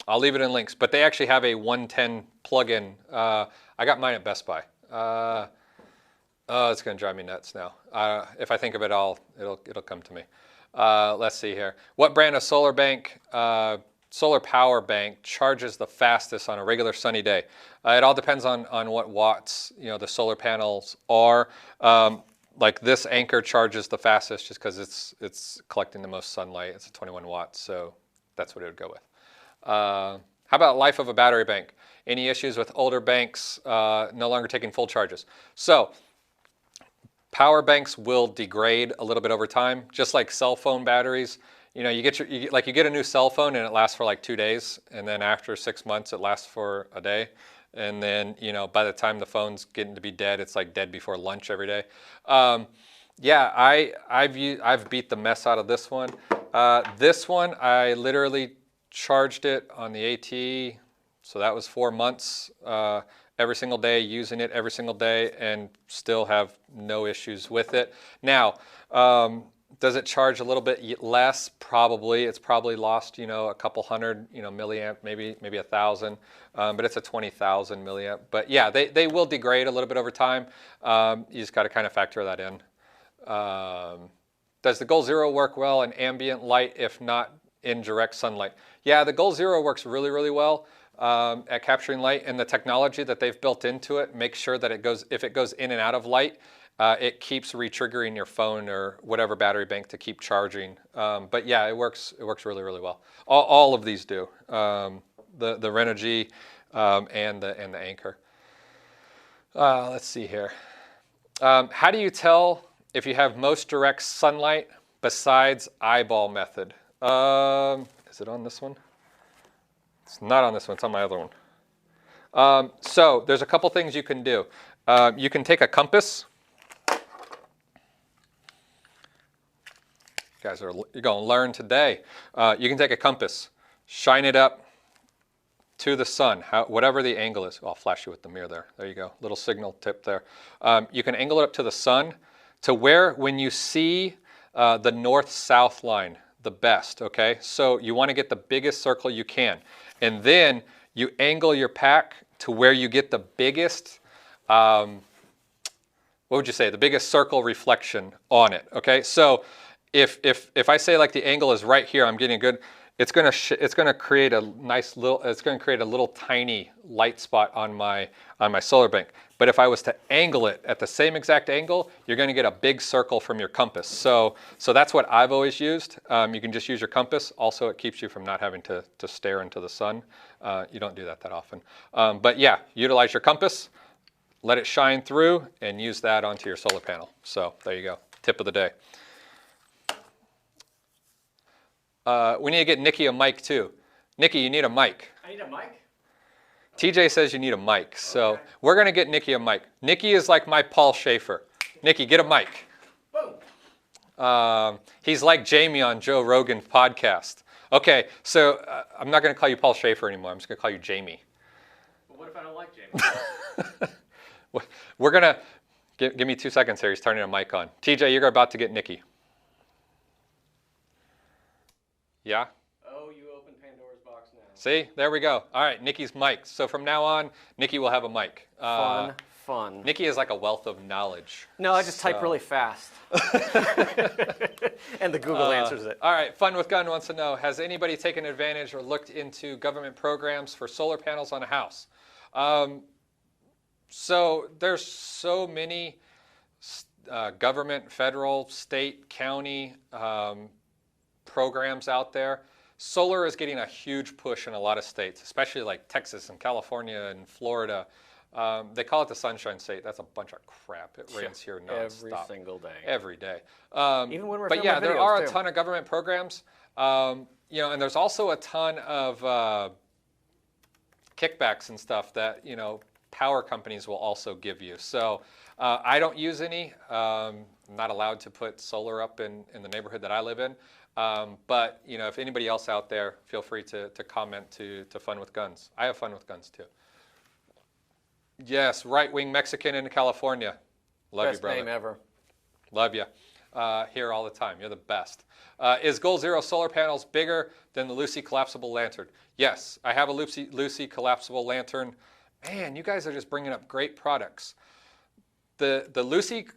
leave it in links, but they actually have a 110 plug-in. I got mine at Best Buy. It's going to drive me nuts now. If I think of it all, it'll come to me. Let's see here. What brand of solar power bank charges the fastest on a regular sunny day? It all depends on what watts the solar panels are. Like this Anchor charges the fastest just because it's collecting the most sunlight. It's a 21 watts, so that's what it would go with. How about life of a battery bank? Any issues with older banks no longer taking full charges? So power banks will degrade a little bit over time, just like cell phone batteries. You get a new cell phone and it lasts for like 2 days, and then after 6 months it lasts for a day, and then by the time the phone's getting to be dead, it's like dead before lunch every day. Yeah, I've beat the mess out of this one. This one I literally charged it on the AT, so that was 4 months every single day, using it every single day, and still have no issues with it. Now, does it charge a little bit less? Probably. It's probably lost, a couple hundred, milliamp, maybe 1,000, but it's a 20,000 milliamp. But yeah, they will degrade a little bit over time. You just got to kind of factor that in. Does the Goal Zero work well in ambient light, if not in direct sunlight? Yeah, the Goal Zero works really, really well at capturing light, and the technology that they've built into it makes sure that if it goes in and out of light, it keeps re-triggering your phone or whatever battery bank to keep charging. But yeah, it works really, really well. All of these do. The Renogy and the Anchor. Let's see here. How do you tell if you have most direct sunlight besides eyeball method? Is it on this one? It's not on this one. It's on my other one. So there's a couple things you can do. You can take a compass. You guys you're going to learn today. You can take a compass, shine it up to the sun, whatever the angle is. I'll flash you with the mirror there. There you go. Little signal tip there. You can angle it up to the sun to where when you see the north-south line, the best, okay? So you want to get the biggest circle you can. And then you angle your pack to where you get the biggest, what would you say, the biggest circle reflection on it, okay? So if I say like the angle is right here, I'm getting good, it's gonna create a nice little, it's gonna create a little tiny light spot on my solar bank. But if I was to angle it at the same exact angle, you're gonna get a big circle from your compass. So that's what I've always used. You can just use your compass. Also, it keeps you from not having to stare into the sun. You don't do that often. But yeah, utilize your compass, let it shine through, and use that onto your solar panel. So there you go, tip of the day. We need to get Nikki a mic too. Nikki, you need a mic. I need a mic? TJ says you need a mic, so we're going to get Nikki a mic. Nikki is like my Paul Schaefer. Nikki, get a mic. Boom. He's like Jamie on Joe Rogan's podcast. Okay, so I'm not going to call you Paul Schaefer anymore. I'm just going to call you Jamie. But what if I don't like Jamie? We're going to, give me 2 seconds here. He's turning a mic on. TJ, you're about to get Nikki. Yeah? Oh, you opened Pandora's box now. See, there we go. All right, Nikki's mic. So from now on, Nikki will have a mic. Fun. Nikki is like a wealth of knowledge. No, I just type really fast. And the Google answers it. All right, Fun with Gun wants to know, has anybody taken advantage or looked into government programs for solar panels on a house? So there's so many government, federal, state, county programs out there. solar is getting a huge push in a lot of states, especially like Texas and California and Florida. They call it the Sunshine State. That's a bunch of crap. It rains here nonstop. Every single day. Every day. Even when we're but yeah, filming there videos, are a too. ton of government programs. You know, and there's also a ton of kickbacks and stuff that, you know, power companies will also give you. So I don't use any. I'm not allowed to put solar up in the neighborhood that I live in. But, you know, if anybody else out there, feel free to comment to Fun with Guns. I have fun with guns, too. Yes, right-wing Mexican in California. Love you, brother. Best name ever. Love you. Here all the time. You're the best. Is Goal Zero solar panels bigger than the Lucy collapsible lantern? Yes, I have a Lucy collapsible lantern. Man, you guys are just bringing up great products. The Lucy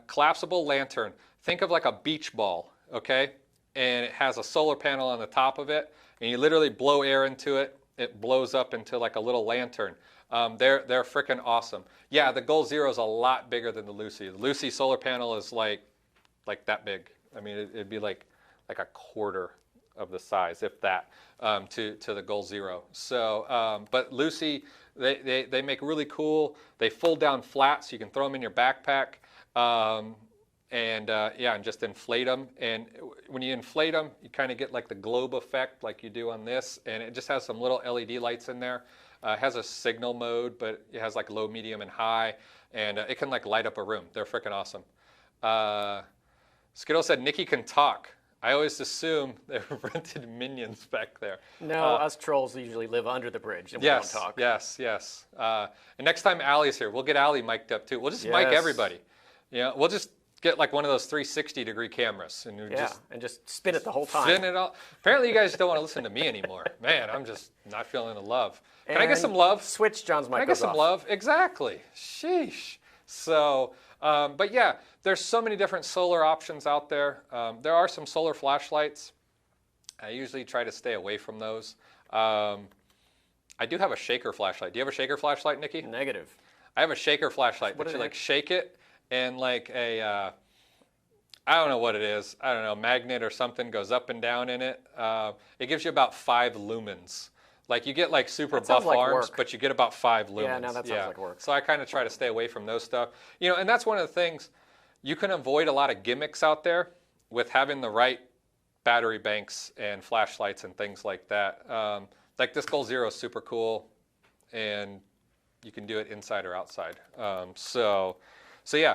collapsible lantern, think of like a beach ball, okay? And it has a solar panel on the top of it, and you literally blow air into it. It blows up into like a little lantern. They're freaking awesome. Yeah, the Goal Zero is a lot bigger than the Lucy. The Lucy solar panel is like that big. I mean, it'd be like a quarter of the size, if that, to the Goal Zero. So, but Lucy, they make really cool. They fold down flat, so you can throw them in your backpack, and just inflate them. And when you inflate them, you kind of get like the globe effect, like you do on this. And it just has some little LED lights in there. It has a signal mode, but it has like low, medium, and high, and it can like light up a room. They're freaking awesome. Skittle said Nikki can talk. I always assume they rented minions back there. No, us trolls usually live under the bridge and we Yes, don't talk. yes. And next time Allie's here, we'll get Allie mic'd up too. We'll just mic everybody. Yeah, we'll just get like one of those 360-degree cameras, and just spin it the whole time. Spin it all. Apparently, you guys don't want to listen to me anymore. Man, I'm just not feeling the love. Can I get some love? Switch John's mic. Can I get some love? Exactly. Sheesh. So, but yeah, there's so many different solar options out there. There are some solar flashlights. I usually try to stay away from those. I do have a shaker flashlight. Do you have a shaker flashlight, Nikki? Negative. I have a shaker flashlight that you like shake it, and like a, I don't know what it is. I don't know, magnet or something goes up and down in it. It gives you about 5 lumens. Like you get like super buff arms, but you get about 5 lumens. Yeah, no, that sounds like work. So I kind of try to stay away from those stuff. You know, and that's one of the things, you can avoid a lot of gimmicks out there with having the right battery banks and flashlights and things like that. Like this Goal Zero is super cool, and you can do it inside or outside. So yeah,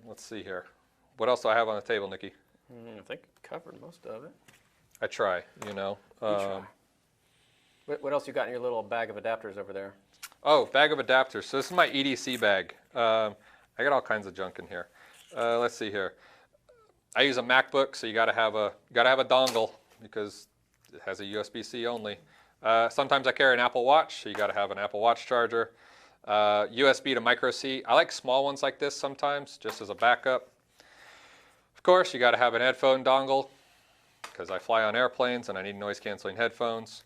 let's see here. What else do I have on the table, Nikki? I think I covered most of it. I try, you know. Try. What else you got in your little bag of adapters over there? Oh, bag of adapters. So this is my EDC bag. I got all kinds of junk in here. Let's see here. I use a MacBook, so you gotta have a dongle because it has a USB-C only. Sometimes I carry an Apple Watch, so you gotta have an Apple Watch charger. USB to micro C. I like small ones like this sometimes, just as a backup. Of course, you gotta have an headphone dongle because I fly on airplanes and I need noise canceling headphones.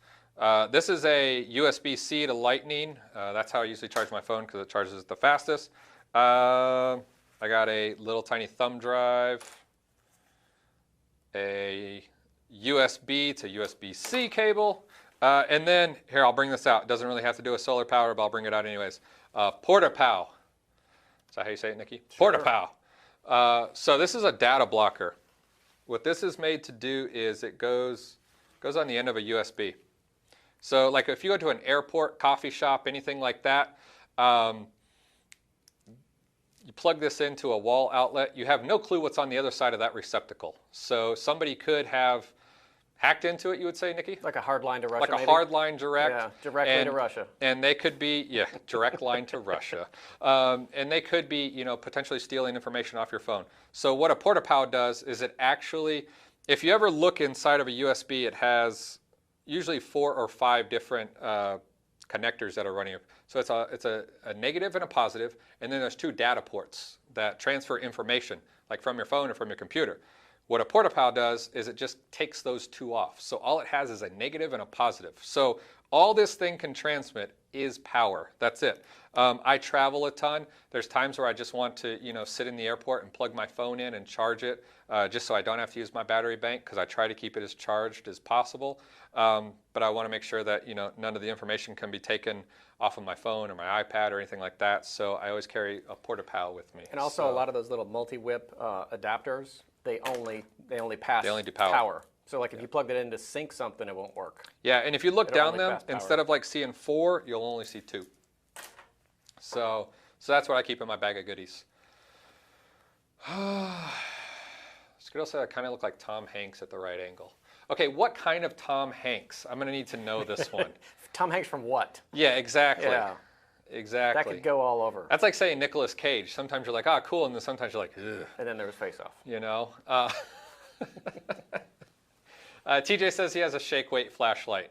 This is a USB-C to Lightning. That's how I usually charge my phone because it charges it the fastest. I got a little tiny thumb drive, a USB to USB-C cable, and then, here, I'll bring this out. It doesn't really have to do with solar power, but I'll bring it out anyways. Porta-Pow. Is that how you say it, Nikki? Sure. Porta-Pow. So this is a data blocker. What this is made to do is it goes on the end of a USB. So like if you go to an airport, coffee shop, anything like that, you plug this into a wall outlet, you have no clue what's on the other side of that receptacle. So somebody could have hacked into it, you would say, Nikki? Like a hard line to Russia, Like a hard line direct. Yeah, directly to Russia. And they could be, direct line to Russia. And they could be, you know, potentially stealing information off your phone. So what a Porta-Pow does is it actually, if you ever look inside of a USB, it has usually 4 or 5 different connectors that are running. So it's a negative and a positive, and then there's 2 data ports that transfer information, like from your phone or from your computer. What a Porta-Pow does is it just takes those 2 off. So all it has is a negative and a positive. So All this thing can transmit is power. That's it. I travel a ton. There's times where I just want to, sit in the airport and plug my phone in and charge it, just so I don't have to use my battery bank, because I try to keep it as charged as possible. But I want to make sure that, none of the information can be taken off of my phone or my iPad or anything like that. So I always carry a Port-a-Pal with me. And also a lot of those little multi-whip adapters, they only pass do power. So like if you plugged it in to sync something, it won't work. Yeah, and if you look It'll down only them, pass power. instead of like seeing 4, you'll only see 2. So that's what I keep in my bag of goodies. Skittle said I kind of look like Tom Hanks at the right angle. Okay, what kind of Tom Hanks? I'm going to need to know this one. Tom Hanks from what? Yeah, exactly. Yeah. Exactly. That could go all over. That's like saying Nicolas Cage. Sometimes you're like, ah, cool, and then sometimes you're like, ugh. And then there was Face Off. TJ says he has a shake weight flashlight.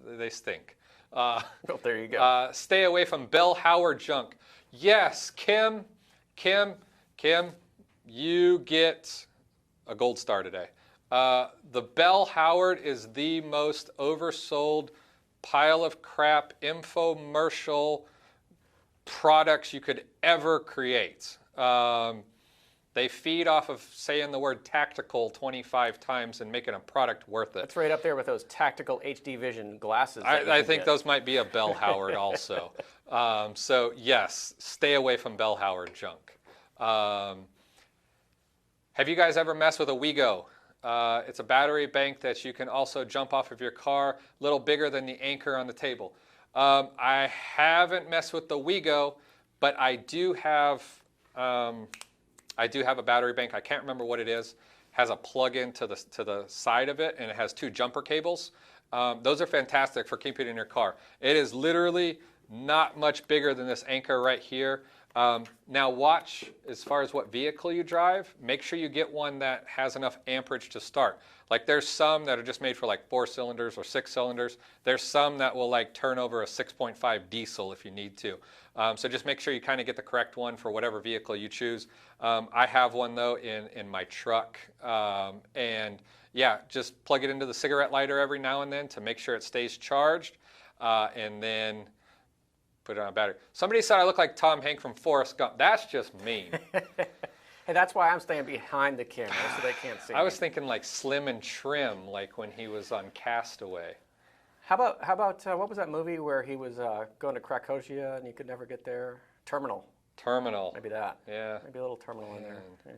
They stink. Oh, there you go. Stay away from Bell Howard junk. Yes, Kim, you get a gold star today. The Bell Howard is the most oversold pile of crap infomercial products you could ever create. They feed off of saying the word tactical 25 times and making a product worth it. It's right up there with those tactical HD vision glasses. I think those might be a Bell Howard also. So yes, stay away from Bell Howard junk. Have you guys ever messed with a WeGo? It's a battery bank that you can also jump off of your car, a little bigger than the anchor on the table. I haven't messed with the WeGo, but I do have a battery bank. I can't remember what it is. Has a plug-in to the side of it, and it has 2 jumper cables. Those are fantastic for keeping it in your car. It is literally not much bigger than this anchor right here. Now watch as far as what vehicle you drive. Make sure you get one that has enough amperage to start. Like there's some that are just made for like 4 cylinders or 6 cylinders. There's some that will like turn over a 6.5 diesel if you need to. So just make sure you kind of get the correct one for whatever vehicle you choose. I have one though in my truck. And yeah, just plug it into the cigarette lighter every now and then to make sure it stays charged. And then put it on a battery. Somebody said I look like Tom Hanks from Forrest Gump. That's just mean. And that's why I'm staying behind the camera so they can't see I was me. thinking like Slim and Trim, like when he was on Castaway. How about what was that movie where he was going to Krakosia and he could never get there? Terminal. Maybe that. Yeah. Maybe a little Terminal in there. Yeah.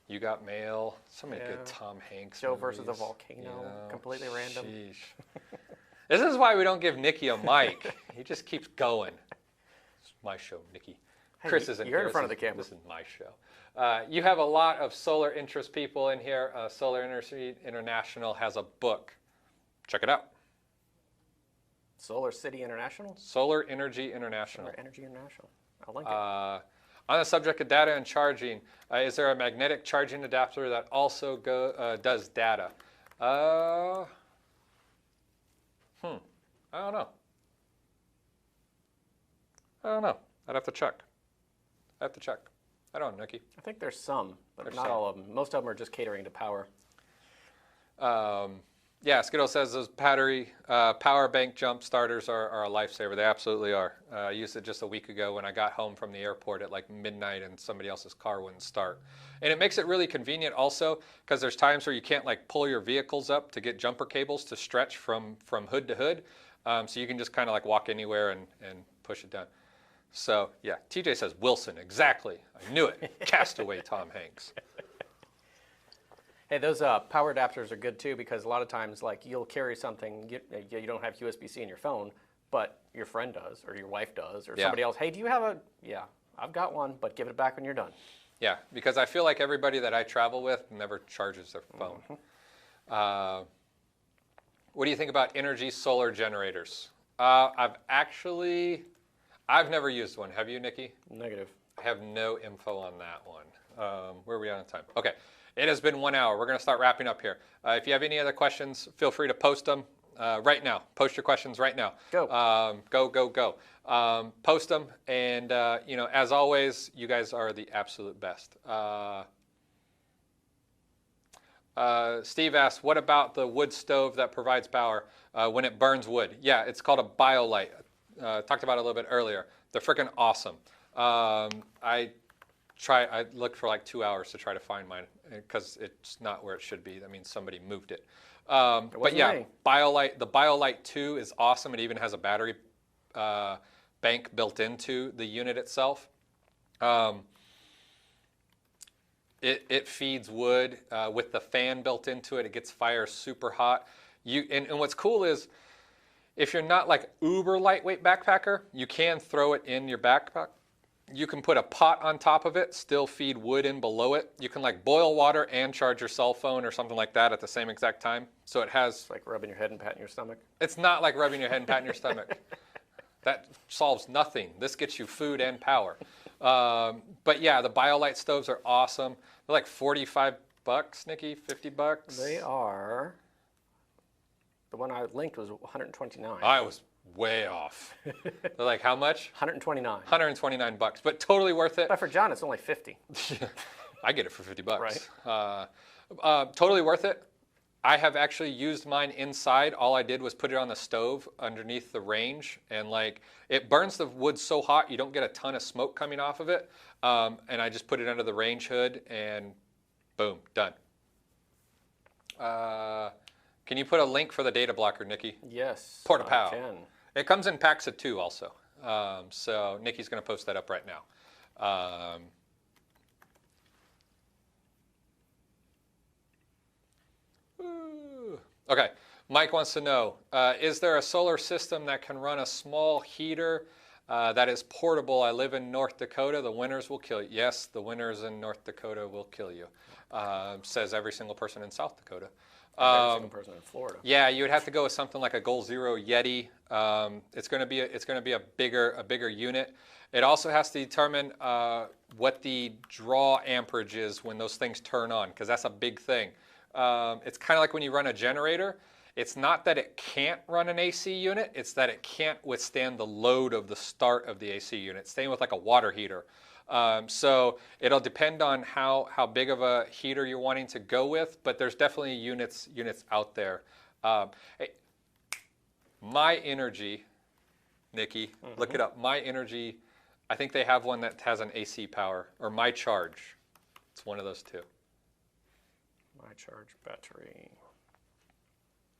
You Got Mail. So many Yeah. good Tom Hanks Joe movies. versus the volcano. Completely random. Sheesh. This is why we don't give Nikki a mic. He just keeps going. It's my show, Nikki. Hey, Chris isn't you're here. in front of the camera. This is my show. You have a lot of solar interest people in here. Solar Energy International has a book. Check it out. Solar City International? Solar Energy International. Solar Energy International. I'll link it. On the subject of data and charging, is there a magnetic charging adapter that also does data? I don't know. I'd have to check. I don't know, Nikki. I think there's some, but There's not some. all of them. Most of them are just catering to power. Yeah, Skittle says those power bank jump starters are a lifesaver. They absolutely are. I used it just a week ago when I got home from the airport at like midnight and somebody else's car wouldn't start. And it makes it really convenient also because there's times where you can't like pull your vehicles up to get jumper cables to stretch from hood to hood. So you can just kind of like walk anywhere and push it down. So yeah, TJ says Wilson, exactly. I knew it. Castaway Tom Hanks. Hey, those power adapters are good too because a lot of times, like you'll carry something, you don't have USB-C in your phone, but your friend does, or your wife does, or Yeah. somebody else. Hey, do you have a? Yeah, I've got one, but give it back when you're done. Yeah, because I feel like everybody that I travel with never charges their phone. What do you think about energy solar generators? I've never used one. Have you, Nikki? Negative. I have no info on that one. Where are we on time? Okay. It has been 1 hour. We're going to start wrapping up here. If you have any other questions, feel free to post them right now. Post your questions right now. Go. Go. Post them. And, as always, you guys are the absolute best. Steve asks, what about the wood stove that provides power when it burns wood? Yeah, it's called a BioLite. Talked about it a little bit earlier. They're freaking awesome. I looked for like 2 hours to try to find mine because it's not where it should be. That means somebody moved it. But yeah, me. BioLite, the BioLite 2 is awesome. It even has a battery bank built into the unit itself. It feeds wood with the fan built into it. It gets fire super hot. And what's cool is if you're not like uber lightweight backpacker, you can throw it in your backpack. You can put a pot on top of it, still feed wood in below it. You can like boil water and charge your cell phone or something like that at the same exact time. So it has... It's like rubbing your head and patting your stomach. It's not like rubbing your head and patting your stomach. That solves nothing. This gets you food and power. But yeah, the BioLite stoves are awesome. They're like $45, Nikki, $50. They are. The one I linked was 129. I was way off. They're like how much? 129. $129, but totally worth it. But for John, it's only 50. I get it for $50. Right. Totally worth it. I have actually used mine inside. All I did was put it on the stove underneath the range, and like it burns the wood so hot you don't get a ton of smoke coming off of it. And I just put it under the range hood, and boom, done. Can you put a link for the data blocker, Nikki? Yes. Porta-pow. I can. It comes in packs of 2 also. So Nikki's going to post that up right now. Okay, Mike wants to know, is there a solar system that can run a small heater that is portable? I live in North Dakota. The winters will kill you. Yes, the winters in North Dakota will kill you, says every single person in South Dakota. Every single person in Florida. Yeah, you would have to go with something like a Goal Zero Yeti. It's going to be a bigger unit. It also has to determine what the draw amperage is when those things turn on, because that's a big thing. It's kind of like when you run a generator. It's not that it can't run an AC unit, it's that it can't withstand the load of the start of the AC unit. Same with like a water heater. So it'll depend on how big of a heater you're wanting to go with, but there's definitely units out there. Hey, My Energy, Nikki, look it up. My Energy, I think they have one that has an AC power, or My Charge. It's one of those two. My Charge battery.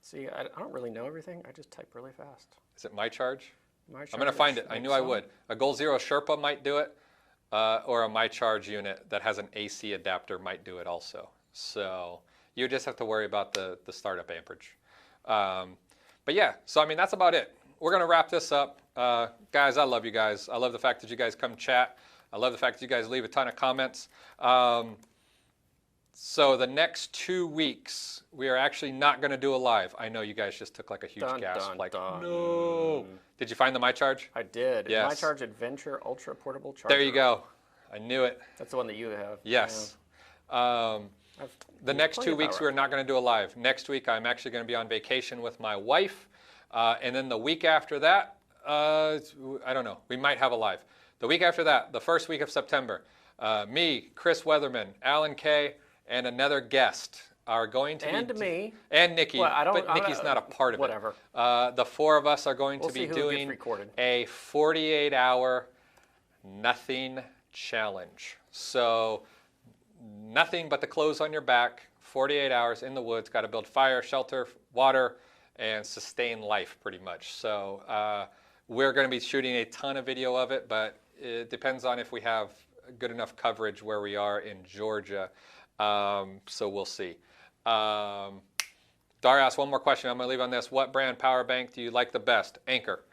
See, I don't really know everything. I just type really fast. Is it My Charge? My Charge, I'm going to find it. I knew I would. A Goal Zero Sherpa might do it, or a My Charge unit that has an AC adapter might do it also. So you just have to worry about the startup amperage. But yeah, so I mean, that's about it. We're going to wrap this up. Guys, I love you guys. I love the fact that you guys come chat. I love the fact that you guys leave a ton of comments. So the next 2 weeks, we are actually not going to do a live. I know you guys just took like a huge gasp. No. Did you find the My Charge? I did. Yes. My Charge Adventure Ultra Portable Charger. There you go. I knew it. That's the one that you have. Yes. Yeah. The next 2 weeks, we're not going to do a live. Next week, I'm actually going to be on vacation with my wife. And then the week after that, I don't know. We might have a live. The week after that, the first week of September, me, Chris Weatherman, Alan Kay, and another guest are going to and me. And Nikki, well, but Nikki's not a part of whatever. it. The 4 of us are going to be doing a 48-hour nothing challenge. So nothing but the clothes on your back, 48 hours in the woods, got to build fire, shelter, water, and sustain life pretty much. So we're going to be shooting a ton of video of it, but it depends on if we have good enough coverage where we are in Georgia. So we'll see. Dara asked one more question. I'm going to leave on this. What brand power bank do you like the best? Anchor.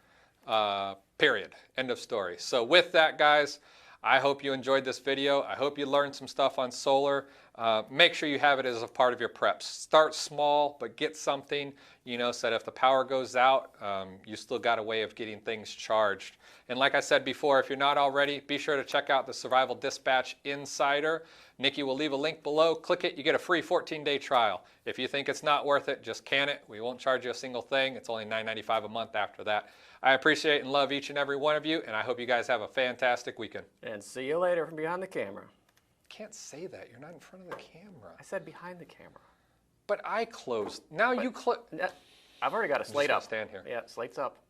Period. End of story. So with that, guys, I hope you enjoyed this video. I hope you learned some stuff on solar. Make sure you have it as a part of your preps. Start small, but get something, so that if the power goes out, you still got a way of getting things charged. And like I said before, if you're not already, be sure to check out the Survival Dispatch Insider. Nikki will leave a link below. Click it. You get a free 14-day trial. If you think it's not worth it, just can it. We won't charge you a single thing. It's only $9.95 a month after that. I appreciate and love each and every one of you, and I hope you guys have a fantastic weekend. And see you later from behind the camera. Can't say that. You're not in front of the camera. I said behind the camera. But I closed. Now you close. I've already got a slate gonna up. stand here. Yeah, slate's up.